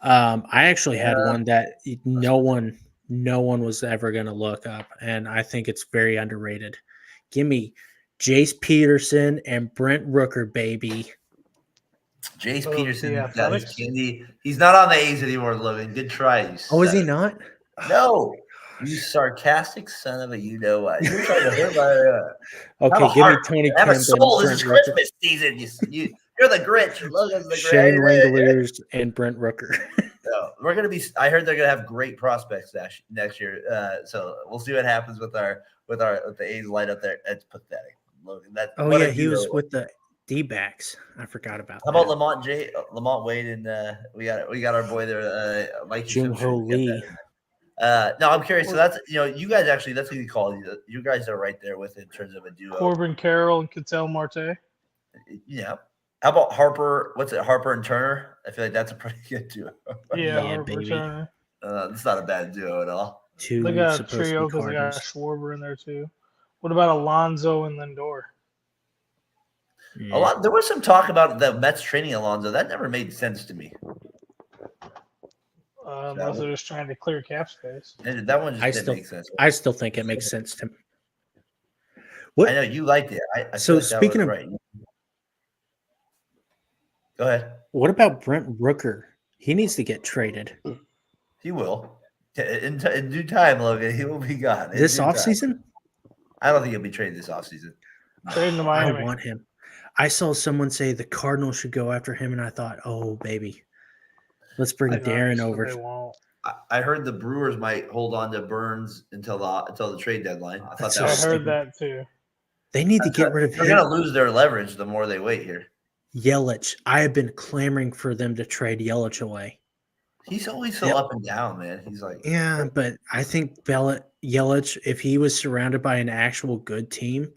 [SPEAKER 5] I actually had one that no one was ever going to look up, and I think it's very underrated. Give me Jace Peterson and Brent Rooker, baby.
[SPEAKER 3] Jace
[SPEAKER 2] Oh,
[SPEAKER 3] Peterson
[SPEAKER 2] the
[SPEAKER 3] got his
[SPEAKER 2] Athletics?
[SPEAKER 3] candy. He's not on the A's anymore, Logan. Good try. You
[SPEAKER 5] Oh, is he
[SPEAKER 3] son.
[SPEAKER 5] not?
[SPEAKER 3] No, you sarcastic son of a you know what. You're trying to hurt my
[SPEAKER 5] Okay,
[SPEAKER 3] have a
[SPEAKER 5] give me
[SPEAKER 3] heart.
[SPEAKER 5] Tony
[SPEAKER 3] Have a
[SPEAKER 5] Kemp
[SPEAKER 3] soul.
[SPEAKER 5] and
[SPEAKER 3] This is
[SPEAKER 5] Brent Rooker.
[SPEAKER 3] Christmas season. You're the Grinch. Logan's the
[SPEAKER 5] Shane
[SPEAKER 3] Grinch.
[SPEAKER 5] Langoliers and Brent Rooker.
[SPEAKER 3] No, we're gonna be. I heard they're gonna have great prospects next year. So we'll see what happens with the A's lineup there. It's pathetic. Logan.
[SPEAKER 5] Oh
[SPEAKER 3] what a
[SPEAKER 5] yeah, he was
[SPEAKER 3] duo.
[SPEAKER 5] with the D-backs. I forgot about
[SPEAKER 3] How
[SPEAKER 5] that.
[SPEAKER 3] about Lamont Wade, and we got our boy there, Mikey
[SPEAKER 5] Jung Hoo Lee.
[SPEAKER 3] No, I'm curious. So that's you guys actually that's a good call. You guys are right there with it in terms of a duo.
[SPEAKER 2] Corbin Carroll and Ketel Marte.
[SPEAKER 3] Yeah. How about Harper? What's it? Harper and Turner. I feel like that's a pretty good duo.
[SPEAKER 2] Yeah,
[SPEAKER 5] Yeah,
[SPEAKER 2] Harper
[SPEAKER 5] baby.
[SPEAKER 2] Turner.
[SPEAKER 3] It's not a bad duo at all.
[SPEAKER 5] Two
[SPEAKER 2] They got a
[SPEAKER 5] supposed to
[SPEAKER 2] trio
[SPEAKER 5] be
[SPEAKER 2] because they got
[SPEAKER 5] Cardinals.
[SPEAKER 2] Schwarber in there too. What about Alonso and Lindor?
[SPEAKER 5] Yeah.
[SPEAKER 3] There was some talk about the Mets trading Alonso. That never made sense to me.
[SPEAKER 2] Unless they're just trying to clear cap space.
[SPEAKER 3] And that one just
[SPEAKER 5] I
[SPEAKER 3] didn't
[SPEAKER 5] still-
[SPEAKER 3] make sense.
[SPEAKER 5] I still think it makes sense to me.
[SPEAKER 3] I
[SPEAKER 5] What?
[SPEAKER 3] know you liked it. I
[SPEAKER 5] So
[SPEAKER 3] feel like that
[SPEAKER 5] speaking
[SPEAKER 3] was
[SPEAKER 5] of-
[SPEAKER 3] right. Go ahead.
[SPEAKER 5] What about Brent Rooker? He needs to get traded
[SPEAKER 3] He will. In due time, Logan, he will be gone. In
[SPEAKER 5] this
[SPEAKER 3] due time.
[SPEAKER 5] offseason.
[SPEAKER 3] I don't think he'll be traded this offseason.
[SPEAKER 2] Trade to
[SPEAKER 5] I
[SPEAKER 2] Miami.
[SPEAKER 5] want him. I saw someone say the Cardinals should go after him, and I thought, oh baby, let's bring Daren
[SPEAKER 2] They
[SPEAKER 5] over.
[SPEAKER 2] won't.
[SPEAKER 3] I heard the Brewers might hold on to Burns until the trade deadline. I thought
[SPEAKER 5] That's
[SPEAKER 3] that
[SPEAKER 2] I
[SPEAKER 3] was
[SPEAKER 5] so
[SPEAKER 2] heard
[SPEAKER 5] stupid.
[SPEAKER 2] that too.
[SPEAKER 5] They need to get rid of
[SPEAKER 3] They're
[SPEAKER 5] him.
[SPEAKER 3] going to lose their leverage the more they wait here.
[SPEAKER 5] Yelich. I have been clamoring for them to trade Yelich away.
[SPEAKER 3] He's always so
[SPEAKER 5] Yep.
[SPEAKER 3] up and down, man. He's like,
[SPEAKER 5] Yeah, but I think Yelich, if he was surrounded by an actual good team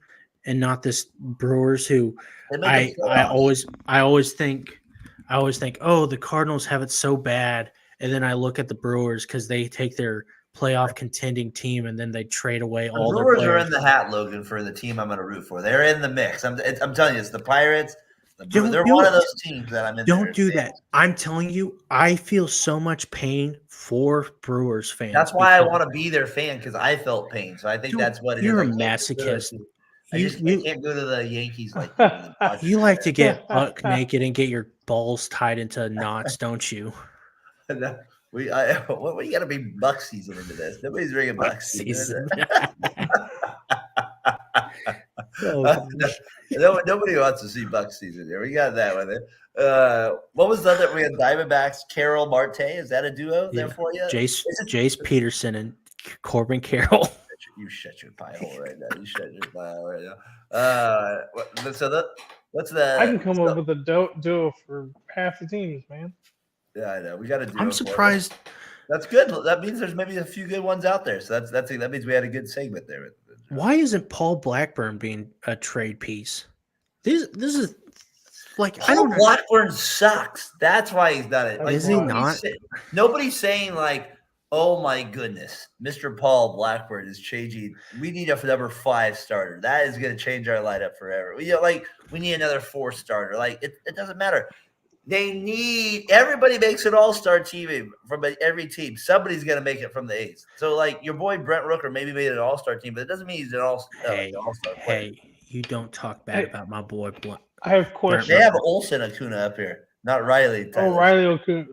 [SPEAKER 5] and not this Brewers who
[SPEAKER 3] they make the playoffs.
[SPEAKER 5] I always think, oh, the Cardinals have it so bad, and then I look at the Brewers because they take their playoff contending team and then they trade away
[SPEAKER 3] The
[SPEAKER 5] all their
[SPEAKER 3] Brewers are
[SPEAKER 5] players.
[SPEAKER 3] in the hat, Logan, for the team I'm going to root for. They're in the mix. I'm telling you, it's the Pirates. They're one of those teams that I'm in.
[SPEAKER 5] Don't do that. I'm telling you, I feel so much pain for Brewers fans.
[SPEAKER 3] That's why I want to be their fan because I felt pain. So I think
[SPEAKER 5] Dude,
[SPEAKER 3] that's what it is.
[SPEAKER 5] you're
[SPEAKER 3] I
[SPEAKER 5] a
[SPEAKER 3] can't go
[SPEAKER 5] masochist.
[SPEAKER 3] to- I can't go to the Yankees like
[SPEAKER 5] You like to get buck naked and get your balls tied into knots, don't you?
[SPEAKER 3] what you got to be Buck season into this? Nobody's bringing Buck season.
[SPEAKER 5] Oh,
[SPEAKER 3] Nobody wants to see Buck season here. We got that one. What was the other? We had Diamondbacks, Carroll, Marte. Is that a duo there for you?
[SPEAKER 5] Jace Peterson and Corbin Carroll.
[SPEAKER 3] You shut your pie hole right now. You shut your pie hole right now. What's the?
[SPEAKER 2] I can come up with a duo for half the teams, man.
[SPEAKER 3] Yeah, I know. We got to do.
[SPEAKER 5] I'm surprised.
[SPEAKER 3] That's good. That means there's maybe a few good ones out there. So that means we had a good segment there.
[SPEAKER 5] Why isn't Paul Blackburn being a trade piece? This is like I don't know.
[SPEAKER 3] Blackburn sucks. That's why he's done it. Like,
[SPEAKER 5] Is he not?
[SPEAKER 3] Nobody's saying like, oh my goodness, Mr. Paul Blackburn is changing. We need a number 5 starter. That is going to change our lineup forever. We need another 4 starter. Like it doesn't matter. Everybody makes an all-star team from every team. Somebody's going to make it from the A's. So, like, your boy Brent Rooker maybe made an all-star team, but it doesn't mean he's an all-star player.
[SPEAKER 5] Hey, you don't talk bad about my boy.
[SPEAKER 2] I have questions.
[SPEAKER 3] They have Olsen Acuna up here, not Riley. Tyler.
[SPEAKER 2] Oh, Riley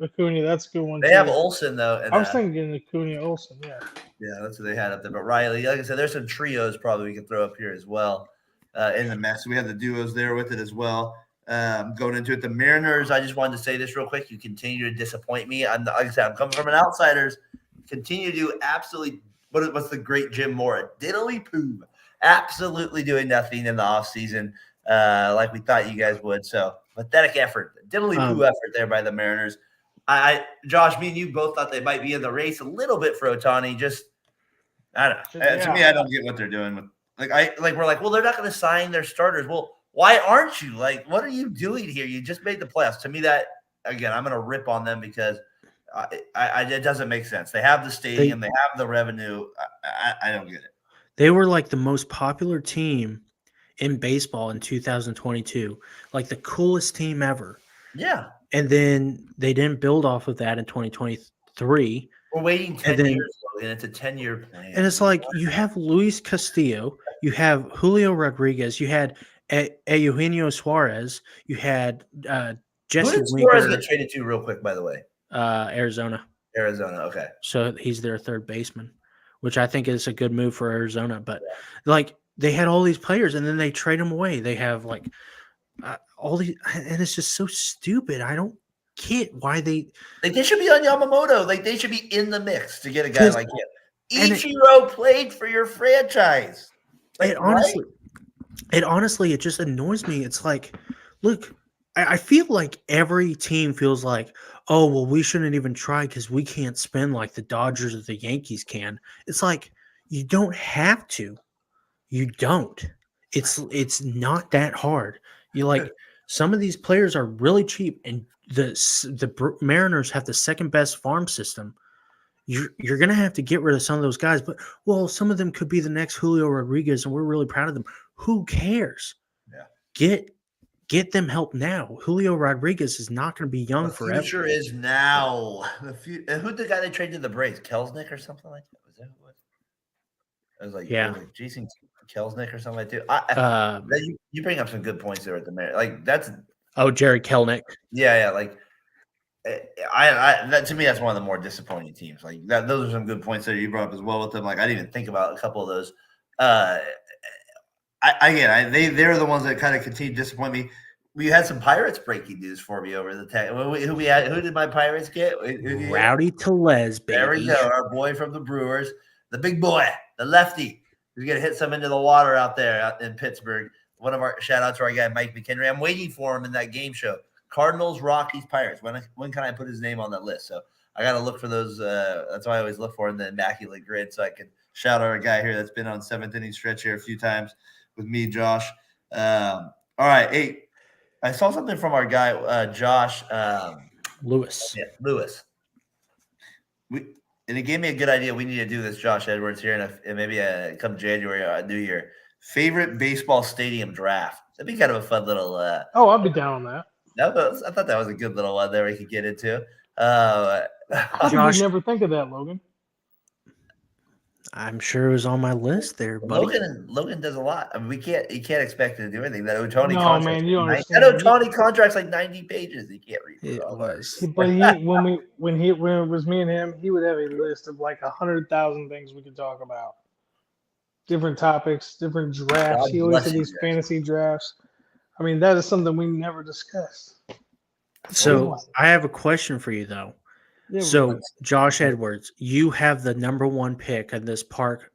[SPEAKER 2] Acuna, that's a good one.
[SPEAKER 3] They have Olsen, though. And,
[SPEAKER 2] I was thinking Acuna Olsen, yeah.
[SPEAKER 3] Yeah, that's what they had up there. But Riley, like I said, there's some trios probably we can throw up here as well in the mess. We have the duos there with it as well. Going into it, the Mariners, I just wanted to say this real quick. You continue to disappoint me. Like I said, I'm coming from an outsider's. Continue to do absolutely what's the great Jim Mora? Diddly poo. Absolutely doing nothing in the offseason like we thought you guys would. So pathetic effort. Diddly poo effort there by the Mariners. Josh, me and you both thought they might be in the race a little bit for Ohtani. Just I don't know.
[SPEAKER 2] Yeah.
[SPEAKER 3] To me, I don't get what they're doing with we're like, well, they're not going to sign their starters. Well, why aren't you? Like, what are you doing here? You just made the playoffs. To me, that again, I'm going to rip on them because it doesn't make sense. They have the stadium, they have the revenue. I don't get it.
[SPEAKER 5] They were like the most popular team in baseball in 2022, like the coolest team ever.
[SPEAKER 3] Yeah.
[SPEAKER 5] And then they didn't build off of that in 2023.
[SPEAKER 3] We're waiting 10 years, and it's a 10-year plan.
[SPEAKER 5] And it's like you have Luis Castillo, you have Julio Rodriguez, you had Eugenio Suarez, you had Jesse
[SPEAKER 3] did Suarez
[SPEAKER 5] Winker,
[SPEAKER 3] get traded to real quick, by the way?
[SPEAKER 5] Arizona.
[SPEAKER 3] Arizona. Okay.
[SPEAKER 5] So he's their third baseman, which I think is a good move for Arizona. But like they had all these players and then they trade them away. They have like all these, and it's just so stupid. I don't get why they
[SPEAKER 3] should be on Yamamoto. Like they should be in the mix to get a guy like him.
[SPEAKER 5] and
[SPEAKER 3] Ichiro played for your franchise. Like,
[SPEAKER 5] it honestly, it just annoys me. It's like, look, I feel like every team feels like, oh, well, we shouldn't even try because we can't spend like the Dodgers or the Yankees can. It's like, you don't have to. You don't. It's not that hard. You like some of these players are really cheap, and the Mariners have the second best farm system. You're gonna have to get rid of some of those guys, but well, some of them could be the next Julio Rodriguez, and we're really proud of them. Who cares?
[SPEAKER 3] Yeah.
[SPEAKER 5] Get them help now. Julio Rodriguez is not going to be young forever.
[SPEAKER 3] The future is now. Who's the guy they traded to the Braves? Kelsnick or something like that? Was that who it was? It was like Jason Kelsnick or something like that. You bring up some good points there at the Mariners. Like that's
[SPEAKER 5] Jerry Kelnick.
[SPEAKER 3] Yeah. Like that to me, that's one of the more disappointing teams. Like that, those are some good points that you brought up as well with them. Like I didn't even think about a couple of those. They're the ones that kind of continue to disappoint me. We had some Pirates breaking news for me over the tech. Who we had? Who did my Pirates get?
[SPEAKER 5] Rowdy Tellez, baby.
[SPEAKER 3] There we go. Our boy from the Brewers, the big boy, the lefty. He's gonna hit some into the water out there out in Pittsburgh. One of our shout out to our guy Mike McHenry. I'm waiting for him in that game show. Cardinals, Rockies, Pirates. When can I put his name on that list? So I got to look for those. That's why I always look for in the immaculate grid, so I can shout out a guy here that's been on seventh inning stretch here a few times with me, Josh. All right, hey, I saw something from our guy Josh
[SPEAKER 5] Lewis.
[SPEAKER 3] Yeah, Lewis. And it gave me a good idea. We need to do this, Josh Edwards here, and maybe come January or New Year. Favorite baseball stadium draft. That'd be kind of a fun little.
[SPEAKER 2] I'd be down on that.
[SPEAKER 3] I thought that was a good little one there we could get into.
[SPEAKER 2] How did you never think of that, Logan?
[SPEAKER 5] I'm sure it was on my list there, buddy.
[SPEAKER 3] Logan does a lot. I mean, you can't expect him to do anything. That Ohtani
[SPEAKER 2] contract. Man, you don't understand.
[SPEAKER 3] That Ohtani contract's like 90 pages. He can't read
[SPEAKER 5] it.
[SPEAKER 3] All
[SPEAKER 5] was.
[SPEAKER 2] But when it was me and him, he would have a list of like 100,000 things we could talk about. Different topics, different drafts. He always had these fantasy drafts. I mean, that is something we never discussed.
[SPEAKER 5] So I have a question for you, though. Yeah, so Josh Edwards, you have the number one pick in this park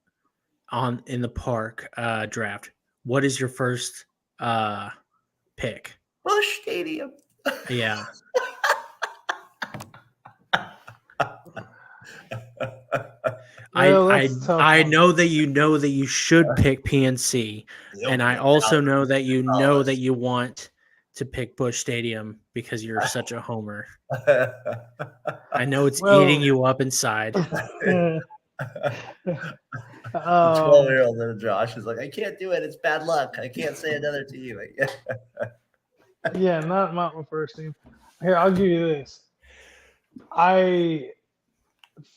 [SPEAKER 5] in the park draft. What is your first pick?
[SPEAKER 3] Busch Stadium.
[SPEAKER 5] Yeah. I know that you should pick PNC, and I also know that that you want to pick Busch Stadium because you're such a homer. I know it's eating you up inside.
[SPEAKER 3] 12-year-old Josh is like, I can't do it. It's bad luck. I can't say another to you.
[SPEAKER 2] Yeah, not my first team. Here, I'll give you this. I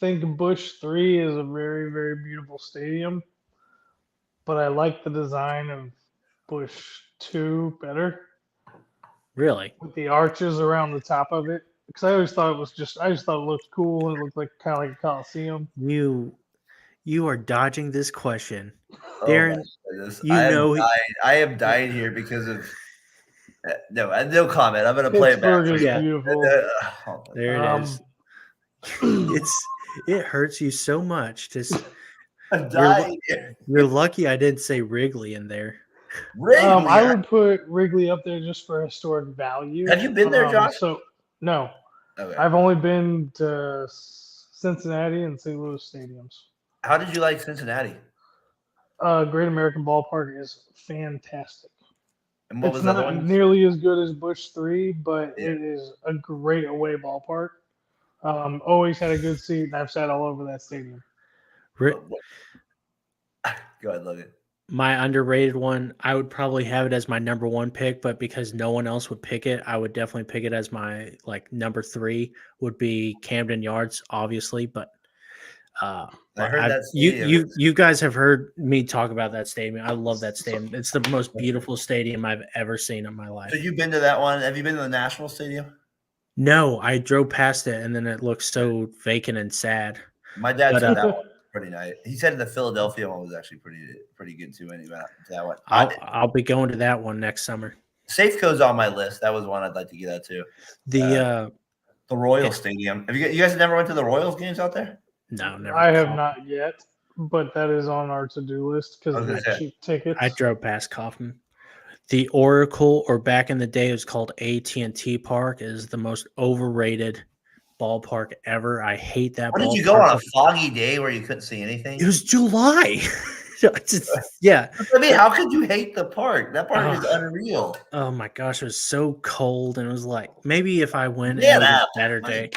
[SPEAKER 2] think Busch 3 is a very, very beautiful stadium, but I like the design of Busch 2 better.
[SPEAKER 5] Really?
[SPEAKER 2] With the arches around the top of it. Because I always thought I just thought it looked cool. It looked like kind of like a Coliseum.
[SPEAKER 5] You are dodging this question. Daren,
[SPEAKER 3] I am dying here because of no comment. I'm going to play it back.
[SPEAKER 2] Pittsburgh is beautiful.
[SPEAKER 5] There it is. It hurts you so much.
[SPEAKER 3] I'm dying.
[SPEAKER 5] You're lucky I didn't say Wrigley in there.
[SPEAKER 2] I would put Wrigley up there just for historic value.
[SPEAKER 3] Have you been there, Josh?
[SPEAKER 2] No.
[SPEAKER 3] Okay.
[SPEAKER 2] I've only been to Cincinnati and St. Louis stadiums.
[SPEAKER 3] How did you like Cincinnati?
[SPEAKER 2] Great American Ballpark is fantastic.
[SPEAKER 3] And what
[SPEAKER 2] it's
[SPEAKER 3] was
[SPEAKER 2] not nearly as good as Busch 3, but it is a great away ballpark. Always had a good seat, and I've sat all over that stadium.
[SPEAKER 3] Go ahead, Logan.
[SPEAKER 5] My underrated one, I would probably have it as my number one pick, but because no one else would pick it, I would definitely pick it as my number 3 would be Camden Yards, obviously. But
[SPEAKER 3] I heard
[SPEAKER 5] I've-
[SPEAKER 3] that stadium.
[SPEAKER 5] you guys have heard me talk about that stadium. I love that stadium. It's the most beautiful stadium I've ever seen in my life.
[SPEAKER 3] So you've been to that one? Have you been to the National Stadium?
[SPEAKER 5] No, I drove past it and then it looked so vacant and sad.
[SPEAKER 3] My dad
[SPEAKER 5] But,
[SPEAKER 3] said that one was pretty nice. He said the Philadelphia one was actually pretty good too. Anyway, that one.
[SPEAKER 5] I'll be going to that one next summer.
[SPEAKER 3] Safeco's on my list. That was one I'd like to get out to.
[SPEAKER 5] The
[SPEAKER 3] Royals Stadium. Have you guys never went to the Royals games out there?
[SPEAKER 5] no, never.
[SPEAKER 2] I have not yet, but that is on our to-do list because of the cheap tickets.
[SPEAKER 5] I drove past Kaufman. The Oracle, or back in the day, it was called AT&T Park, is the most overrated ballpark ever. I hate that.
[SPEAKER 3] Where did you go on a foggy day where you couldn't see anything?
[SPEAKER 5] It was July. Yeah.
[SPEAKER 3] I mean, how could you hate the park? That park is unreal.
[SPEAKER 5] Oh my gosh, it was so cold, and it was like maybe if I went
[SPEAKER 3] Man
[SPEAKER 5] it was
[SPEAKER 3] up.
[SPEAKER 5] a better day.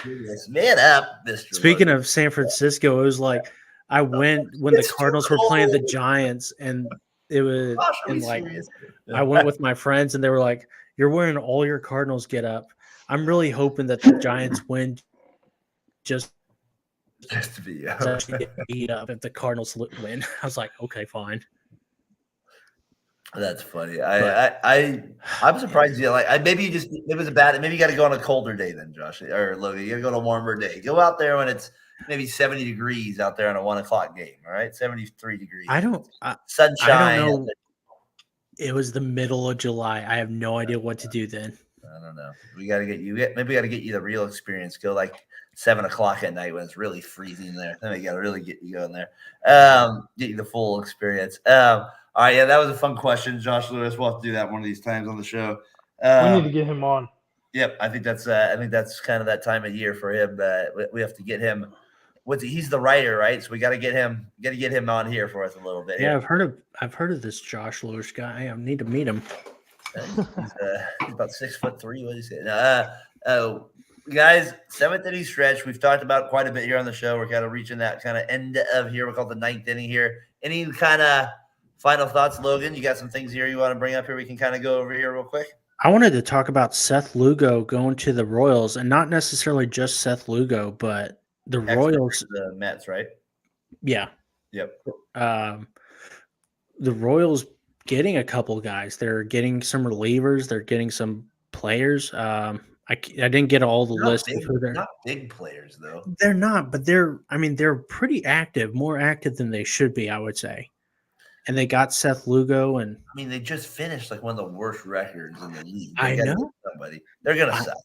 [SPEAKER 3] Man up, Mr.
[SPEAKER 5] Speaking
[SPEAKER 3] Logan.
[SPEAKER 5] of San Francisco, it was like I went when the
[SPEAKER 3] It's too
[SPEAKER 5] Cardinals were playing the
[SPEAKER 3] cold.
[SPEAKER 5] Giants, and it was
[SPEAKER 3] Gosh, are we
[SPEAKER 5] and like
[SPEAKER 3] serious?
[SPEAKER 5] I went with my friends, and they were like, "You're wearing all your Cardinals get up." I'm really hoping that the Giants win, just
[SPEAKER 3] to be
[SPEAKER 5] to actually get beat up if the Cardinals win. I was like, okay, fine.
[SPEAKER 3] That's funny. I'm surprised you like. Maybe it was a bad. Maybe you got to go on a colder day then, Josh or Logan. You got to go on a warmer day. Go out there when it's maybe 70 degrees out there on a 1:00 game. All right, 73 degrees. Sunshine.
[SPEAKER 5] I don't know. It was the middle of July. I have no idea what to do then.
[SPEAKER 3] I don't know. We got to get you. Maybe we got to get you the real experience. Go like 7:00 at night when it's really freezing there. Then we got to really get you going there. Get you the full experience. All right, yeah, that was a fun question, Josh Lewis. We'll have to do that one of these times on the show.
[SPEAKER 2] We need to get him on.
[SPEAKER 3] Yep, I think that's kind of that time of year for him. We have to get him. He's the writer, right? So we got to get him. Got to get him on here for us a little bit.
[SPEAKER 5] Yeah,
[SPEAKER 3] here.
[SPEAKER 5] I've heard of this Josh Lewis guy. I need to meet him.
[SPEAKER 3] He's about 6'3". What did he say? Guys, 7th inning stretch. We've talked about quite a bit here on the show. We're kind of reaching that kind of end of here. We're called the 9th inning here. Any kind of final thoughts, Logan? You got some things here you want to bring up here? We can kind of go over here real quick.
[SPEAKER 5] I wanted to talk about Seth Lugo going to the Royals, and not necessarily just Seth Lugo, but the Royals.
[SPEAKER 3] The Mets, right?
[SPEAKER 5] Yeah.
[SPEAKER 3] Yep.
[SPEAKER 5] The Royals getting a couple guys. They're getting some relievers. They're getting some players. I didn't get all the list.
[SPEAKER 3] They're not big players, though.
[SPEAKER 5] They're not, but they're pretty active, more active than they should be, I would say. And they got Seth Lugo, and
[SPEAKER 3] I mean, they just finished like one of the worst records in the league.
[SPEAKER 5] I know.
[SPEAKER 3] They're gonna suck.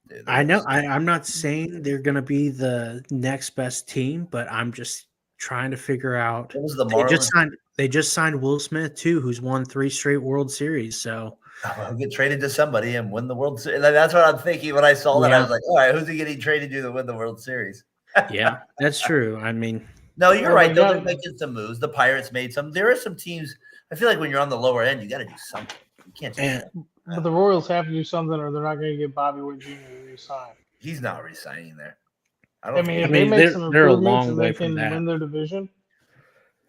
[SPEAKER 3] Dude,
[SPEAKER 5] I know. I'm not saying they're going to be the next best team, but I'm just trying to figure out.
[SPEAKER 3] What was the Marlins?
[SPEAKER 5] They just signed Will Smith too, who's won 3 straight World Series. So
[SPEAKER 3] I'll get traded to somebody and win the World Series. That's what I'm thinking when I saw that. I was like, all right, who's he getting traded to win the World Series?
[SPEAKER 5] Yeah, that's true. I mean,
[SPEAKER 3] no, you're right. They're making some moves. The Pirates made some. There are some teams. I feel like when you're on the lower end, you got to do something. You can't just.
[SPEAKER 2] But the Royals have to do something, or they're not going to get Bobby Witt Jr. to resign.
[SPEAKER 3] He's not resigning there.
[SPEAKER 2] If they make some improvements and they can win their division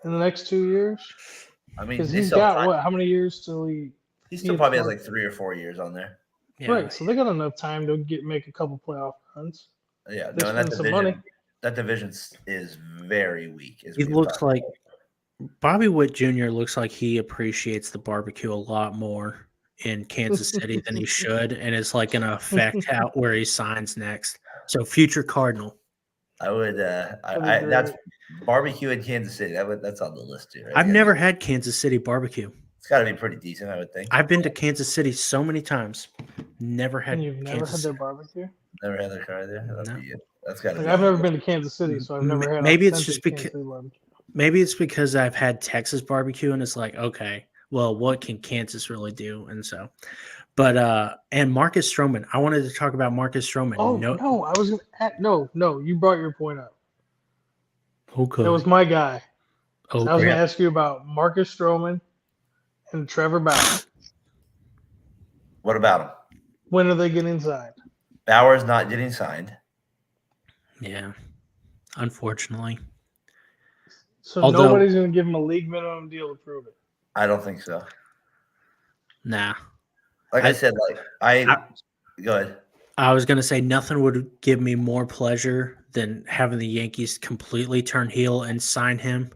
[SPEAKER 2] in the next 2 years,
[SPEAKER 3] I mean,
[SPEAKER 2] because he's got what? How many years till he?
[SPEAKER 3] He still probably has like 3 or 4 years on there.
[SPEAKER 2] Yeah. Right, so they got enough time to make a couple playoff runs.
[SPEAKER 3] Yeah, no, and that division is very weak.
[SPEAKER 5] He looks like Bobby Witt Jr. looks like he appreciates the barbecue a lot more in Kansas City than he should, and it's like going to affect where he signs next. So future Cardinal.
[SPEAKER 3] I would. That's barbecue in Kansas City. That's on the list too. Right?
[SPEAKER 5] I've never had Kansas City barbecue.
[SPEAKER 3] It's got to be pretty decent, I would think.
[SPEAKER 5] I've been to Kansas City so many times. Never had.
[SPEAKER 2] And you've never had their barbecue?
[SPEAKER 3] Never had their car there. That's got to be.
[SPEAKER 2] I've never been to Kansas City, so I've never had.
[SPEAKER 5] Maybe it's just because. Maybe it's because I've had Texas barbecue, and it's like, okay, well, what can Kansas really do? And so, but and Marcus Stroman. I wanted to talk about Marcus Stroman.
[SPEAKER 2] Oh no, I was gonna. No, you brought your point up.
[SPEAKER 5] Okay,
[SPEAKER 2] that was my guy.
[SPEAKER 5] Okay.
[SPEAKER 2] I was gonna ask you about Marcus Stroman and Trevor Bauer.
[SPEAKER 3] What about him?
[SPEAKER 2] When are they getting signed?
[SPEAKER 3] Bauer's not getting signed.
[SPEAKER 5] Yeah, unfortunately.
[SPEAKER 2] So nobody's going to give him a league minimum deal to prove it.
[SPEAKER 3] I don't think so.
[SPEAKER 5] Nah.
[SPEAKER 3] Like I said, go ahead.
[SPEAKER 5] I was going to say nothing would give me more pleasure than having the Yankees completely turn heel and sign him.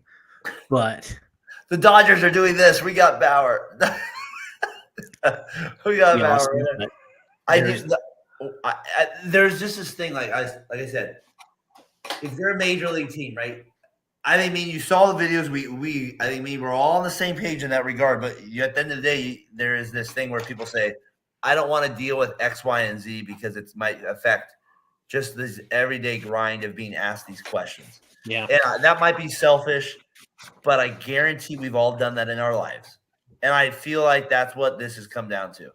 [SPEAKER 5] But
[SPEAKER 3] The Dodgers are doing this. We got Bauer. We got
[SPEAKER 5] be
[SPEAKER 3] Bauer.
[SPEAKER 5] awesome. But
[SPEAKER 3] I
[SPEAKER 5] there's-
[SPEAKER 3] do. There's just this thing, like I said, if they're a major league team, right? I think, you saw the videos. I think, we're all on the same page in that regard. But at the end of the day, there is this thing where people say, I don't want to deal with X, Y, and Z because it might affect just this everyday grind of being asked these questions.
[SPEAKER 5] yeah.
[SPEAKER 3] And that might be selfish, but I guarantee we've all done that in our lives. And I feel like that's what this has come down to.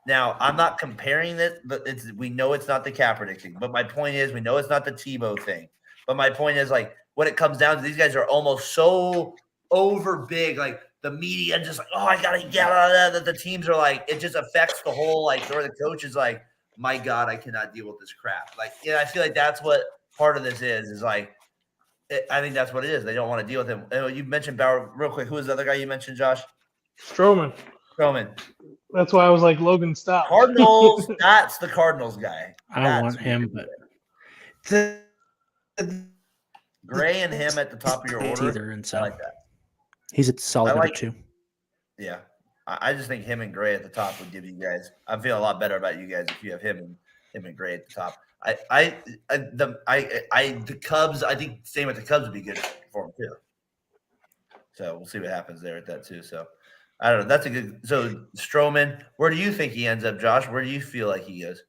[SPEAKER 3] Now, I'm not comparing it, but we know it's not the Kaepernick thing. But my point is, we know it's not the Tebow thing. But my point is, like, what it comes down to, these guys are almost so over big, like the media just like, oh, I gotta get out of that. The teams are like, it just affects the whole, like, or the coach is like, my God, I cannot deal with this crap. Like, I feel like that's what part of this is like, I think that's what it is. They don't want to deal with him. You mentioned Bauer real quick. Who was the other guy you mentioned, Josh?
[SPEAKER 2] Stroman. That's why I was like, Logan, stop.
[SPEAKER 3] Cardinals. That's the Cardinals guy.
[SPEAKER 5] I want him, but
[SPEAKER 3] Gray and him at the top of your order.
[SPEAKER 5] either, and so
[SPEAKER 3] I like that.
[SPEAKER 5] he's a solid
[SPEAKER 3] I
[SPEAKER 5] number
[SPEAKER 3] like-
[SPEAKER 5] 2.
[SPEAKER 3] Yeah, I just think him and Gray at the top would give you guys. I feel a lot better about you guys if you have him and Gray at the top. The Cubs. I think same with the Cubs would be good for him too. So we'll see what happens there at that too. So I don't know. That's a good. So Stroman, where do you think he ends up, Josh? Where do you feel like he goes?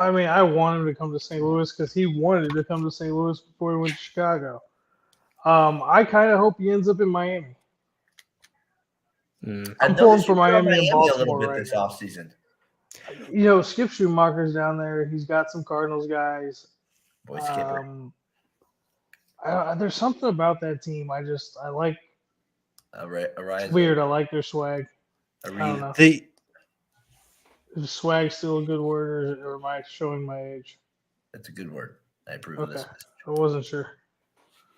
[SPEAKER 2] I mean, I want him to come to St. Louis because he wanted to come to St. Louis before he went to Chicago. I kind of hope he ends up in Miami. I'm pulling for Miami and
[SPEAKER 3] a
[SPEAKER 2] Baltimore
[SPEAKER 3] little bit
[SPEAKER 2] right
[SPEAKER 3] this
[SPEAKER 2] now.
[SPEAKER 3] offseason.
[SPEAKER 2] You know, Skip Schumacher's down there. He's got some Cardinals guys.
[SPEAKER 3] Boy, Skipper.
[SPEAKER 2] There's something about that team. I like.
[SPEAKER 3] It's
[SPEAKER 2] Weird. I like their swag. I don't know. Is swag still a good word, or am I showing my age?
[SPEAKER 3] That's a good word. I approve of this.
[SPEAKER 2] I wasn't sure.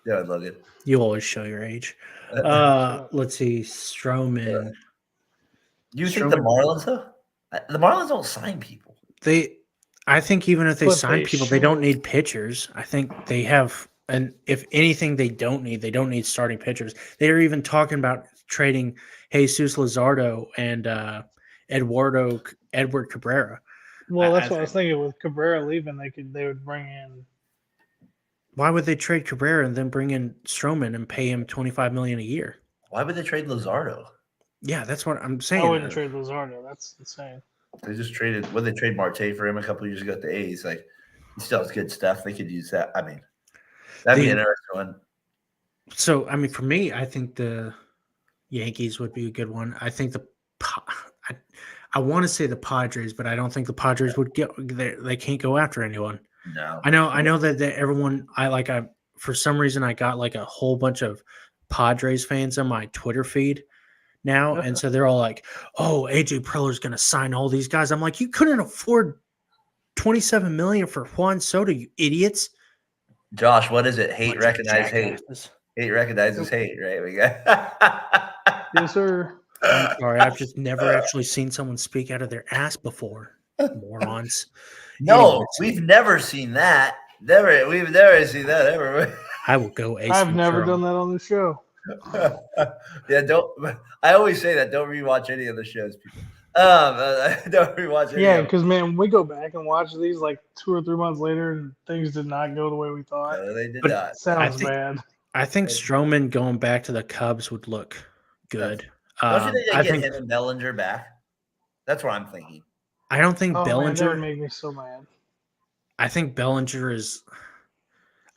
[SPEAKER 3] Yeah, I love it.
[SPEAKER 5] You always show your age. Let's see, Stroman.
[SPEAKER 3] You think the Marlins though? The Marlins don't sign people.
[SPEAKER 5] I think even if they
[SPEAKER 2] But
[SPEAKER 5] sign
[SPEAKER 2] they
[SPEAKER 5] people, they don't need pitchers. I think they have, and if anything, they don't need starting pitchers. They are even talking about trading Jesus Luzardo and Edward Cabrera.
[SPEAKER 2] Well, that's what I was thinking. With Cabrera leaving, they would bring in.
[SPEAKER 5] Why would they trade Cabrera and then bring in Stroman and pay him $25 million a year?
[SPEAKER 3] Why would they trade Luzardo?
[SPEAKER 5] Yeah, that's what I'm saying.
[SPEAKER 2] I wouldn't trade Luzardo. That's insane.
[SPEAKER 3] They just traded. What they trade Marte for him a couple of years ago at the A's. Like, he still has good stuff. They could use that. I mean, that'd be an interesting one.
[SPEAKER 5] So, I mean, for me, I think the Yankees would be a good one. I think I want to say the Padres, but I don't think the Padres would get. They can't go after anyone.
[SPEAKER 3] No,
[SPEAKER 5] I know that everyone. For some reason I got like a whole bunch of Padres fans on my Twitter feed now, and so they're all like, "Oh, AJ Preller's going to sign all these guys." I'm like, "You couldn't afford $27 million for Juan Soto, you idiots!"
[SPEAKER 3] Josh, what is it? Hate
[SPEAKER 5] Bunch of
[SPEAKER 3] recognize hate.
[SPEAKER 5] jackasses.
[SPEAKER 3] Hate recognizes hate, right? We got.
[SPEAKER 2] Yes, sir.
[SPEAKER 5] I'm sorry, I've just never actually seen someone speak out of their ass before. Morons.
[SPEAKER 3] No,
[SPEAKER 5] Anyways,
[SPEAKER 3] we've never seen that. We've never seen that ever.
[SPEAKER 5] I will go Ace.
[SPEAKER 2] I've never
[SPEAKER 5] Ventura.
[SPEAKER 2] done that on the show.
[SPEAKER 3] Yeah, don't. I always say that. Don't rewatch any of the shows, people. Don't rewatch any.
[SPEAKER 2] Yeah,
[SPEAKER 3] of them.
[SPEAKER 2] because man, we go back and watch these like 2 or 3 months later, and things did not go the way we thought.
[SPEAKER 3] No, they did
[SPEAKER 5] But-
[SPEAKER 3] not.
[SPEAKER 2] Sounds bad.
[SPEAKER 5] I think Stroman going back to the Cubs would look good.
[SPEAKER 3] Don't you think they
[SPEAKER 5] I
[SPEAKER 3] get
[SPEAKER 5] think
[SPEAKER 3] him and Bellinger back? That's what I'm thinking.
[SPEAKER 5] I don't think
[SPEAKER 2] Oh man, that
[SPEAKER 5] Bellinger.
[SPEAKER 2] would make me so mad.
[SPEAKER 5] I think Bellinger is.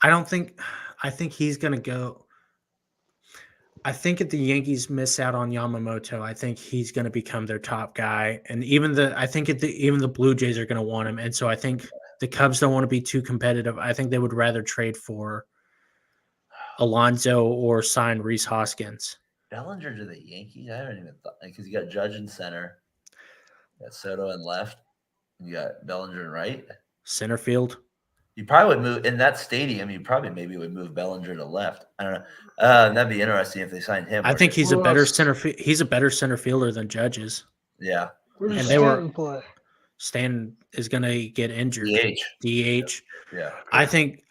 [SPEAKER 5] I think he's going to go. I think if the Yankees miss out on Yamamoto, I think he's going to become their top guy, and even the Blue Jays are going to want him, and so I think the Cubs don't want to be too competitive. I think they would rather trade for Alonso or sign Rhys Hoskins.
[SPEAKER 3] Bellinger to the Yankees? I haven't even thought, because you got Judge in center, you got Soto in left, you got Bellinger in right.
[SPEAKER 5] Center field.
[SPEAKER 3] You probably would move in that stadium. You probably maybe would move Bellinger to left. I don't know. That'd be interesting if they signed him.
[SPEAKER 5] I think he's a
[SPEAKER 2] Who
[SPEAKER 5] better
[SPEAKER 2] else?
[SPEAKER 5] He's a better center fielder than Judge is.
[SPEAKER 3] Yeah.
[SPEAKER 2] Where
[SPEAKER 5] And
[SPEAKER 2] does
[SPEAKER 5] they were-
[SPEAKER 2] Stanton play?
[SPEAKER 5] Stan is going to get injured.
[SPEAKER 3] DH.
[SPEAKER 5] DH.
[SPEAKER 3] Yeah.
[SPEAKER 5] I think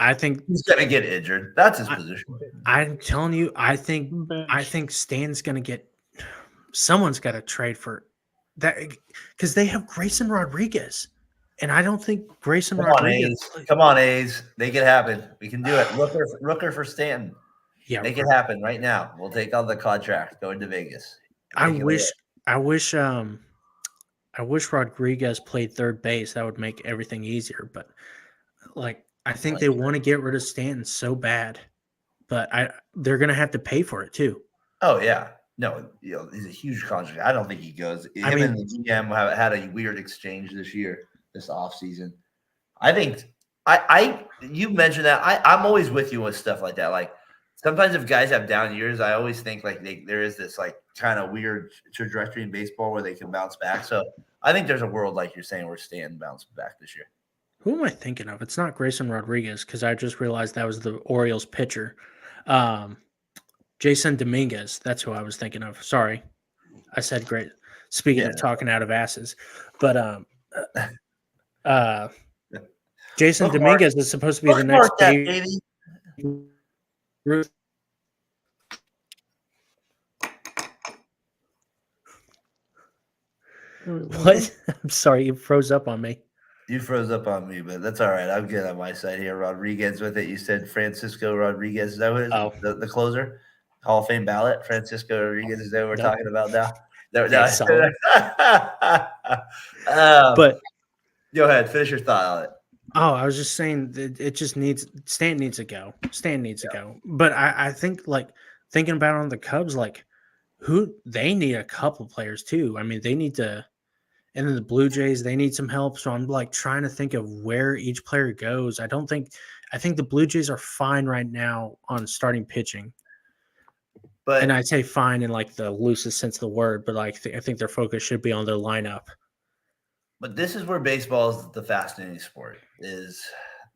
[SPEAKER 3] He's gonna get injured. That's his
[SPEAKER 5] I-
[SPEAKER 3] position.
[SPEAKER 5] I'm telling you, I think
[SPEAKER 2] Bench.
[SPEAKER 5] Stan's going to get. Someone's got to trade for that because they have Grayson Rodriguez, and I don't think Grayson
[SPEAKER 3] Come on,
[SPEAKER 5] Rodriguez.
[SPEAKER 3] A's. Come on, A's. Make it happen. We can do it. Rooker for Stanton.
[SPEAKER 5] Yeah,
[SPEAKER 3] Make it happen right now. We'll take on the contract. Going to Vegas.
[SPEAKER 5] I
[SPEAKER 3] Make it
[SPEAKER 5] wish Rodriguez played third base. That would make everything easier. But like, I think they want to get rid of Stanton so bad, but they're going to have to pay for it too.
[SPEAKER 3] Oh yeah. No, he's a huge contract. I don't think he goes. Him and the GM have had a weird exchange this offseason. I think you mentioned that. I'm always with you with stuff like that. Like sometimes if guys have down years, I always think like there is this like kind of weird trajectory in baseball where they can bounce back. So I think there's a world like you're saying where Stan bounced back this year.
[SPEAKER 5] Who am I thinking of? It's not Grayson Rodriguez because I just realized that was the Orioles pitcher. Jason Dominguez. That's who I was thinking of. Sorry. I said great. Speaking of talking out of asses. But Jason Dominguez is supposed to be the next
[SPEAKER 3] baby.
[SPEAKER 5] What? I'm sorry, you froze up on me.
[SPEAKER 3] You froze up on me, but that's all right. I'm good on my side here. Rodriguez with it. You said Francisco Rodriguez. Is that what it is?
[SPEAKER 5] Oh.
[SPEAKER 3] The closer? Hall of Fame ballot? Francisco Rodriguez. Is that what we're talking about now?
[SPEAKER 5] That's solid.
[SPEAKER 3] But go ahead. Finish your thought on it.
[SPEAKER 5] Oh, I was just saying that it just needs – Stan needs to go. Stan needs to go. But I think, like, thinking about it on the Cubs, like, they need a couple players too. I mean, they need to – and then the Blue Jays, they need some help. So I'm like trying to think of where each player goes. I think the Blue Jays are fine right now on starting pitching. And I say fine in like the loosest sense of the word, but like I think their focus should be on their lineup. But
[SPEAKER 3] this is where baseball is the fascinating sport. Is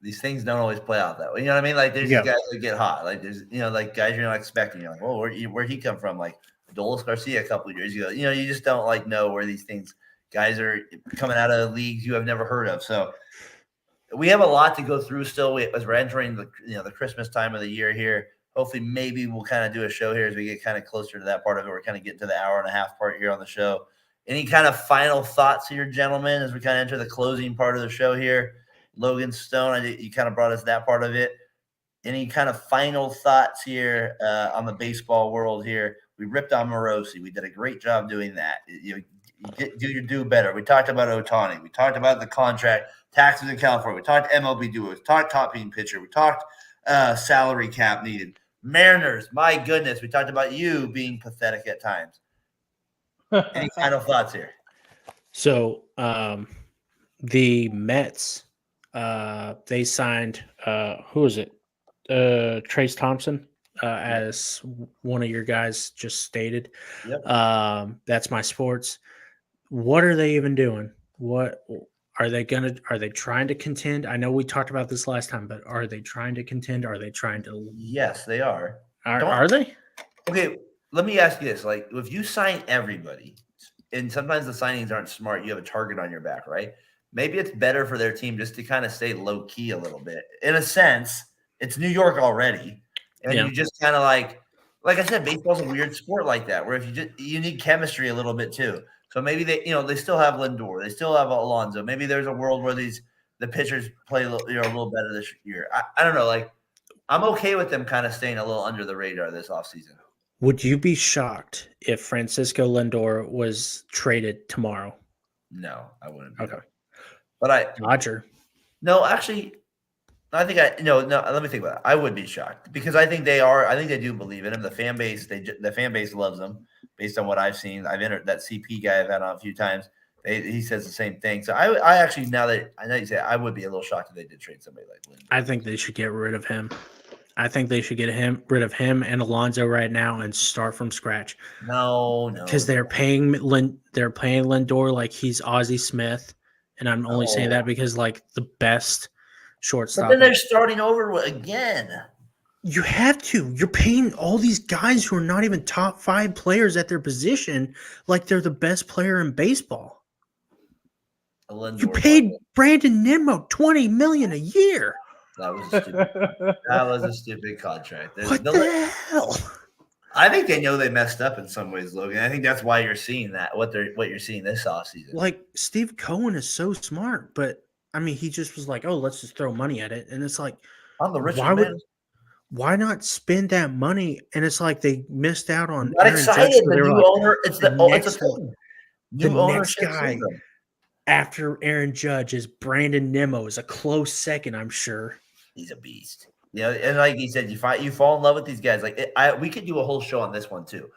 [SPEAKER 3] these things don't always play out that way. You know what I mean? Like there's guys that get hot. Like there's like guys you're not expecting. You're like, oh, where'd he come from? Like Adolis Garcia a couple of years ago. You just don't like know where these things. Guys are coming out of leagues you have never heard of. So we have a lot to go through still as we're entering the Christmas time of the year here. Hopefully, maybe we'll kind of do a show here as we get kind of closer to that part of it. We're kind of getting to the hour and a half part here on the show. Any kind of final thoughts here, gentlemen, as we kind of enter the closing part of the show here? Logan Stone, you kind of brought us that part of it. Any kind of final thoughts here on the baseball world here? We ripped on Morosi. We did a great job doing that. Do better. We talked about Ohtani. We talked about the contract, taxes in California. We talked MLB DUO. We talked top being pitcher. We talked salary cap needed. Mariners, my goodness. We talked about you being pathetic at times. Any final thoughts here?
[SPEAKER 5] So the Mets, they signed who is it? Trace Thompson. As one of your guys just stated.
[SPEAKER 3] Yep.
[SPEAKER 5] That's my sports. What are they even doing? What are they trying to contend? I know we talked about this last time, but are they trying to contend? Are they trying to?
[SPEAKER 3] Yes, they are.
[SPEAKER 5] Are they?
[SPEAKER 3] Okay, let me ask you this. Like, if you sign everybody, and sometimes the signings aren't smart, you have a target on your back, right? Maybe it's better for their team just to kind of stay low-key a little bit. In a sense, it's New York already. And you just kind of like I said, baseball's a weird sport like that, where if you need chemistry a little bit too. So maybe they still have Lindor, they still have Alonso. Maybe there's a world where the pitchers play a little better this year. I don't know. Like I'm okay with them kind of staying a little under the radar this offseason.
[SPEAKER 5] Would you be shocked if Francisco Lindor was traded tomorrow?
[SPEAKER 3] No, I wouldn't.
[SPEAKER 5] Okay,
[SPEAKER 3] but
[SPEAKER 5] Dodger.
[SPEAKER 3] No, actually. I think no. Let me think about it. I would be shocked because I think they do believe in him. The fan base loves him based on what I've seen. I've entered that CP guy I've had on a few times. He says the same thing. So I actually now that I know you say, I would be a little shocked if they did trade somebody like Lindor.
[SPEAKER 5] I think they should get rid of him. I think they should get rid of him and Alonso right now and start from scratch.
[SPEAKER 3] No,
[SPEAKER 5] because they're paying Lindor like he's Ozzie Smith, and I'm only saying that because like the best shortstop.
[SPEAKER 3] But then they're starting over again.
[SPEAKER 5] You have to. You're paying all these guys who are not even top 5 players at their position like they're the best player in baseball.
[SPEAKER 3] A Lindor
[SPEAKER 5] You paid
[SPEAKER 3] bubble.
[SPEAKER 5] Brandon Nimmo $20 million a year.
[SPEAKER 3] That was a stupid. That was a stupid contract.
[SPEAKER 5] What the hell?
[SPEAKER 3] I think they know they messed up in some ways, Logan. I think that's why you're seeing that. What you're seeing this offseason.
[SPEAKER 5] Like, Steve Cohen is so smart, but I mean, he just was like, "Oh, let's just throw money at it," and it's like,
[SPEAKER 3] I'm the richest man.
[SPEAKER 5] why not spend that money? And it's like they missed out on
[SPEAKER 3] Not
[SPEAKER 5] Aaron
[SPEAKER 3] excited.
[SPEAKER 5] Judge, so
[SPEAKER 3] The
[SPEAKER 5] they were
[SPEAKER 3] new
[SPEAKER 5] like,
[SPEAKER 3] owner. It's the
[SPEAKER 5] next
[SPEAKER 3] thing.
[SPEAKER 5] the
[SPEAKER 3] New
[SPEAKER 5] next
[SPEAKER 3] ownership
[SPEAKER 5] guy
[SPEAKER 3] syndrome.
[SPEAKER 5] after Aaron Judge is Brandon Nimmo, is a close second, I'm sure.
[SPEAKER 3] He's a beast. And like he said, you fall in love with these guys. Like we could do a whole show on this one too.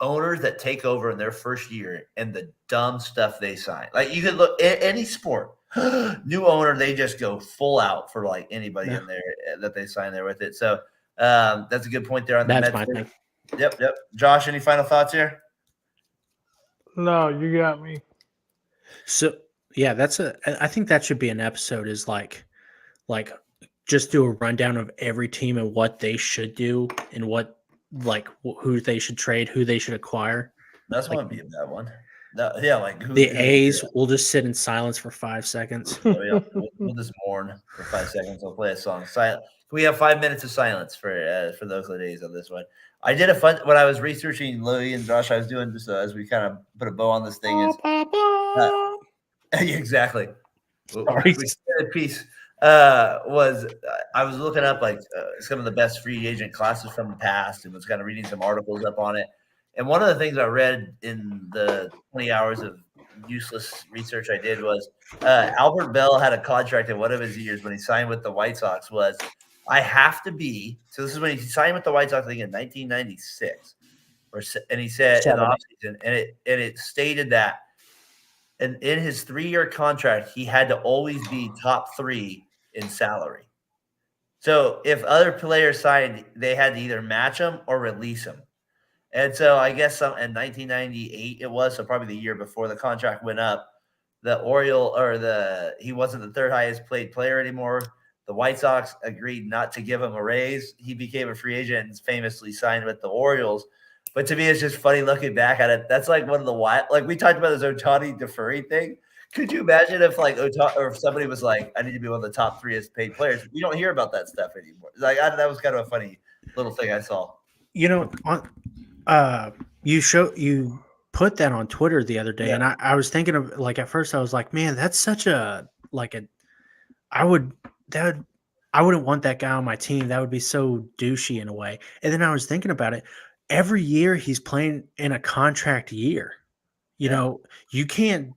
[SPEAKER 3] Owners that take over in their first year and the dumb stuff they sign. Like you could look at any sport, new owner, they just go full out for like anybody in there that they sign there with it. So that's a good point there on the
[SPEAKER 5] That's
[SPEAKER 3] Mets.
[SPEAKER 5] my thing.
[SPEAKER 3] Yep. Josh, any final thoughts here?
[SPEAKER 2] No, you got me.
[SPEAKER 5] So yeah, I think that should be an episode, is like just do a rundown of every team and what they should do and what, like, who they should trade, who they should acquire.
[SPEAKER 3] That's
[SPEAKER 5] Like,
[SPEAKER 3] going to be a bad one. Yeah, like
[SPEAKER 5] the A's will just sit in silence for 5 seconds.
[SPEAKER 3] Oh, yeah. We'll just mourn for 5 seconds. We'll play a song. Silent. We have 5 minutes of silence for the Oakland A's on this one. I did a fun when I was researching Louie and Josh. I was doing just as we kind of put a bow on this thing. Exactly.
[SPEAKER 5] Sorry.
[SPEAKER 3] A piece was I was looking up like some of the best free agent classes from the past and was kind of reading some articles up on it. And one of the things I read in the 20 hours of useless research I did was Albert Bell had a contract in one of his years when he signed with the White Sox was I have to be. So this is when he signed with the White Sox, I think in 1996. And he said in the offseason, and it stated that in his 3-year contract, he had to always be top 3 in salary. So if other players signed, they had to either match him or release him. And so I guess in 1998 it was, so probably the year before the contract went up, he wasn't the third highest paid player anymore. The White Sox agreed not to give him a raise. He became a free agent and famously signed with the Orioles. But to me, it's just funny looking back at it. That's like one of the like we talked about this Ohtani deferring thing. Could you imagine if like Ohtani or if somebody was like, I need to be one of the top 3 paid players? We don't hear about that stuff anymore. Like that was kind of a funny little thing I saw.
[SPEAKER 5] You know, you put that on Twitter the other day, and I was thinking of, like, at first I was like, man, that's such I wouldn't want that guy on my team. That would be so douchey in a way. And then I was thinking about it. Every year he's playing in a contract year. You know, you can't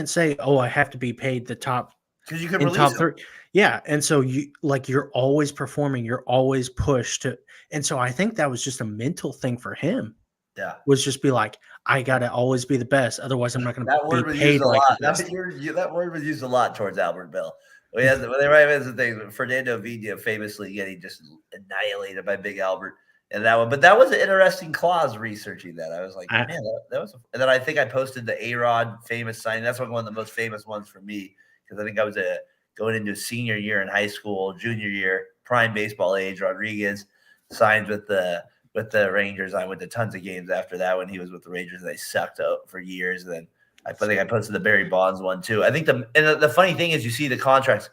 [SPEAKER 5] say, oh, I have to be paid the top
[SPEAKER 3] because you could
[SPEAKER 5] in
[SPEAKER 3] release
[SPEAKER 5] top
[SPEAKER 3] him.
[SPEAKER 5] 3. Yeah, and so you're always performing, you're always pushed to, and so I think that was just a mental thing for him.
[SPEAKER 3] Yeah,
[SPEAKER 5] was just be like, I gotta always be the best, otherwise I'm not going to be paid like this.
[SPEAKER 3] That word was used a lot towards Albert Bell. When they write the thing, Fernando Villa famously getting just annihilated by Big Albert. And that one, but that was an interesting clause researching that. I was like, man, that was. And then I think I posted the A-Rod famous signing. That's one of the most famous ones for me because I think I was going into a senior year in high school, junior year, prime baseball age. Rodriguez signed with the Rangers. I went to tons of games after that when he was with the Rangers. They sucked out for years. And then I think I posted the Barry Bonds one too. I think the funny thing is you see the contracts.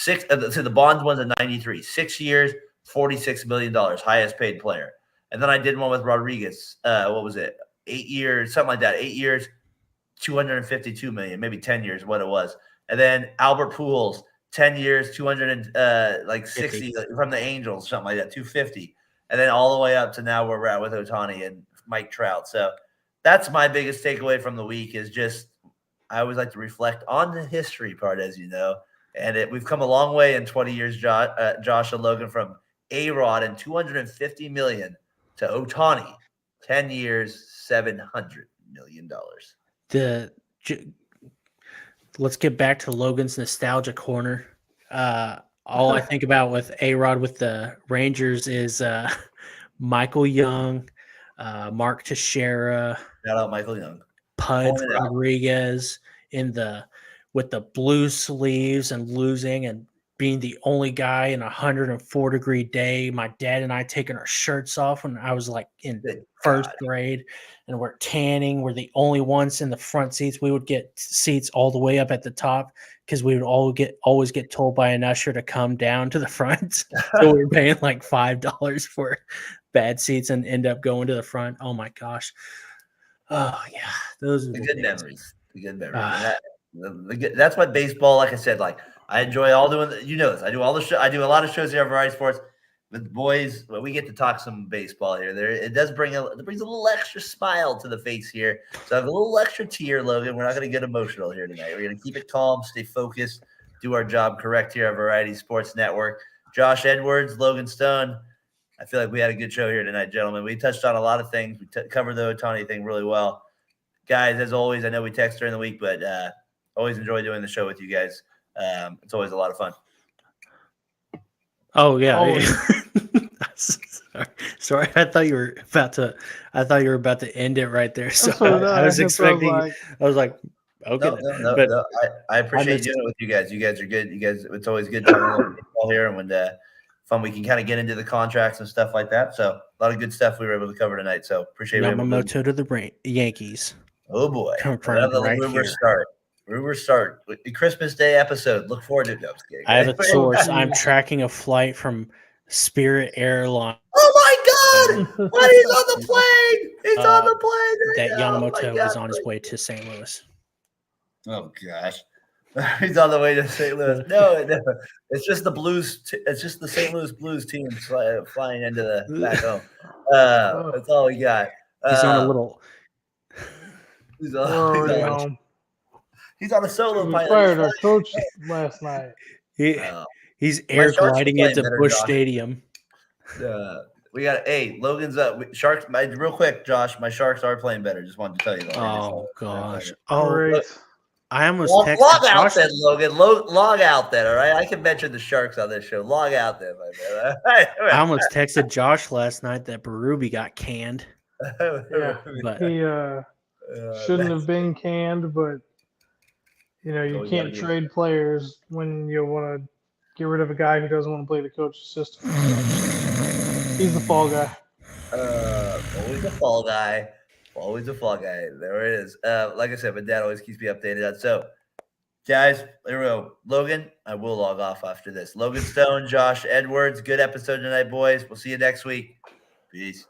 [SPEAKER 3] The Bonds one's in 93, 6 years. $46 million, highest paid player. And then I did one with Rodriguez. What was it? 8 years, something like that. 8 years, $252 million, maybe 10 years, what it was. And then Albert Pujols, 10 years, 260 from the Angels, something like that, 250. And then all the way up to now where we're at with Ohtani and Mike Trout. So that's my biggest takeaway from the week is just I always like to reflect on the history part, as you know. And we've come a long way in 20 years, Josh and Logan, from A-Rod and $250 million to Ohtani, 10 years, $700 million.
[SPEAKER 5] Let's get back to Logan's nostalgia corner. All I think about with A-Rod with the Rangers is Michael Young, Mark Teixeira.
[SPEAKER 3] Shout out Michael Young.
[SPEAKER 5] Pudge Rodriguez with the blue sleeves and losing and being the only guy in a 104-degree day. My dad and I taking our shirts off when I was like in
[SPEAKER 3] Good
[SPEAKER 5] first
[SPEAKER 3] God.
[SPEAKER 5] grade, and we're tanning. We're the only ones in the front seats. We would get seats all the way up at the top because we would always get told by an usher to come down to the front. So we were paying like $5 for bad seats and end up going to the front. Oh my gosh. Oh yeah, those are
[SPEAKER 3] The
[SPEAKER 5] the
[SPEAKER 3] good
[SPEAKER 5] days.
[SPEAKER 3] memories. The good memories. That's what baseball, like I said, like I enjoy all doing this. I do all the show. I do a lot of shows here at Variety Sports with boys. Well, we get to talk some baseball here. It brings a little extra smile to the face here. So I have a little extra tear, Logan. We're not going to get emotional here tonight. We're going to keep it calm, stay focused, do our job correct here at Variety Sports Network. Josh Edwards, Logan Stone. I feel like we had a good show here tonight, gentlemen. We touched on a lot of things. We covered the Ohtani thing really well. Guys, as always, I know we text during the week, but always enjoy doing the show with you guys. It's always a lot of fun.
[SPEAKER 5] Oh yeah.
[SPEAKER 2] Always.
[SPEAKER 5] Sorry. I thought you were about to end it right there. So
[SPEAKER 2] So did
[SPEAKER 5] I was
[SPEAKER 2] That's what
[SPEAKER 5] expecting.
[SPEAKER 2] like.
[SPEAKER 5] I was like, okay, but
[SPEAKER 3] No. I appreciate
[SPEAKER 5] missed-
[SPEAKER 3] doing it with you guys. You guys are good. You guys, it's always good talking baseball here, and when fun, we can kind of get into the contracts and stuff like that. So a lot of good stuff we were able to cover tonight. So appreciate it.
[SPEAKER 5] Yamamoto to the Yankees.
[SPEAKER 3] Oh boy,
[SPEAKER 5] Confirmed
[SPEAKER 3] another
[SPEAKER 5] right
[SPEAKER 3] rumor
[SPEAKER 5] here.
[SPEAKER 3] start. Rumor start. The Christmas Day episode. Look forward to it. No, I'm just kidding.
[SPEAKER 5] I have a source. I'm tracking a flight from Spirit Airlines.
[SPEAKER 3] Oh my God! What? He's on the plane. He's on the plane.
[SPEAKER 5] That Yamamoto is on his way to St. Louis.
[SPEAKER 3] Oh gosh, he's on the way to St. Louis. No, it's just the Blues. It's just the St. Louis Blues team flying into the back home. That's all we got.
[SPEAKER 5] He's on a little.
[SPEAKER 3] He's
[SPEAKER 2] We're already
[SPEAKER 3] on,
[SPEAKER 2] home.
[SPEAKER 3] he's on a solo
[SPEAKER 2] We
[SPEAKER 3] pilot.
[SPEAKER 2] fired our coach last night.
[SPEAKER 5] He's air
[SPEAKER 3] Sharks are
[SPEAKER 5] gliding
[SPEAKER 3] playing
[SPEAKER 5] into
[SPEAKER 3] better,
[SPEAKER 5] Busch
[SPEAKER 3] Josh.
[SPEAKER 5] Stadium.
[SPEAKER 3] We got Logan's up. Sharks. Real quick, Josh. My Sharks are playing better. Just wanted to tell you that.
[SPEAKER 5] Oh gosh. Oh,
[SPEAKER 2] Great.
[SPEAKER 5] I almost
[SPEAKER 3] Log
[SPEAKER 5] texted
[SPEAKER 3] out
[SPEAKER 5] Josh.
[SPEAKER 3] then, Logan. Log out then. All right. I can mention the Sharks on this show. Log out then, my man.
[SPEAKER 5] I almost texted Josh last night that Berube got canned.
[SPEAKER 2] Yeah,
[SPEAKER 5] But
[SPEAKER 2] he shouldn't have been canned, but you
[SPEAKER 3] Oh,
[SPEAKER 2] you can't trade players when you want to get rid of a guy who doesn't want to play the coach's system. He's the fall guy.
[SPEAKER 3] Always a fall guy. Always a fall guy. There it is. Like I said, my dad always keeps me updated on. So, guys, there we go. Logan, I will log off after this. Logan Stone, Josh Edwards. Good episode tonight, boys. We'll see you next week. Peace.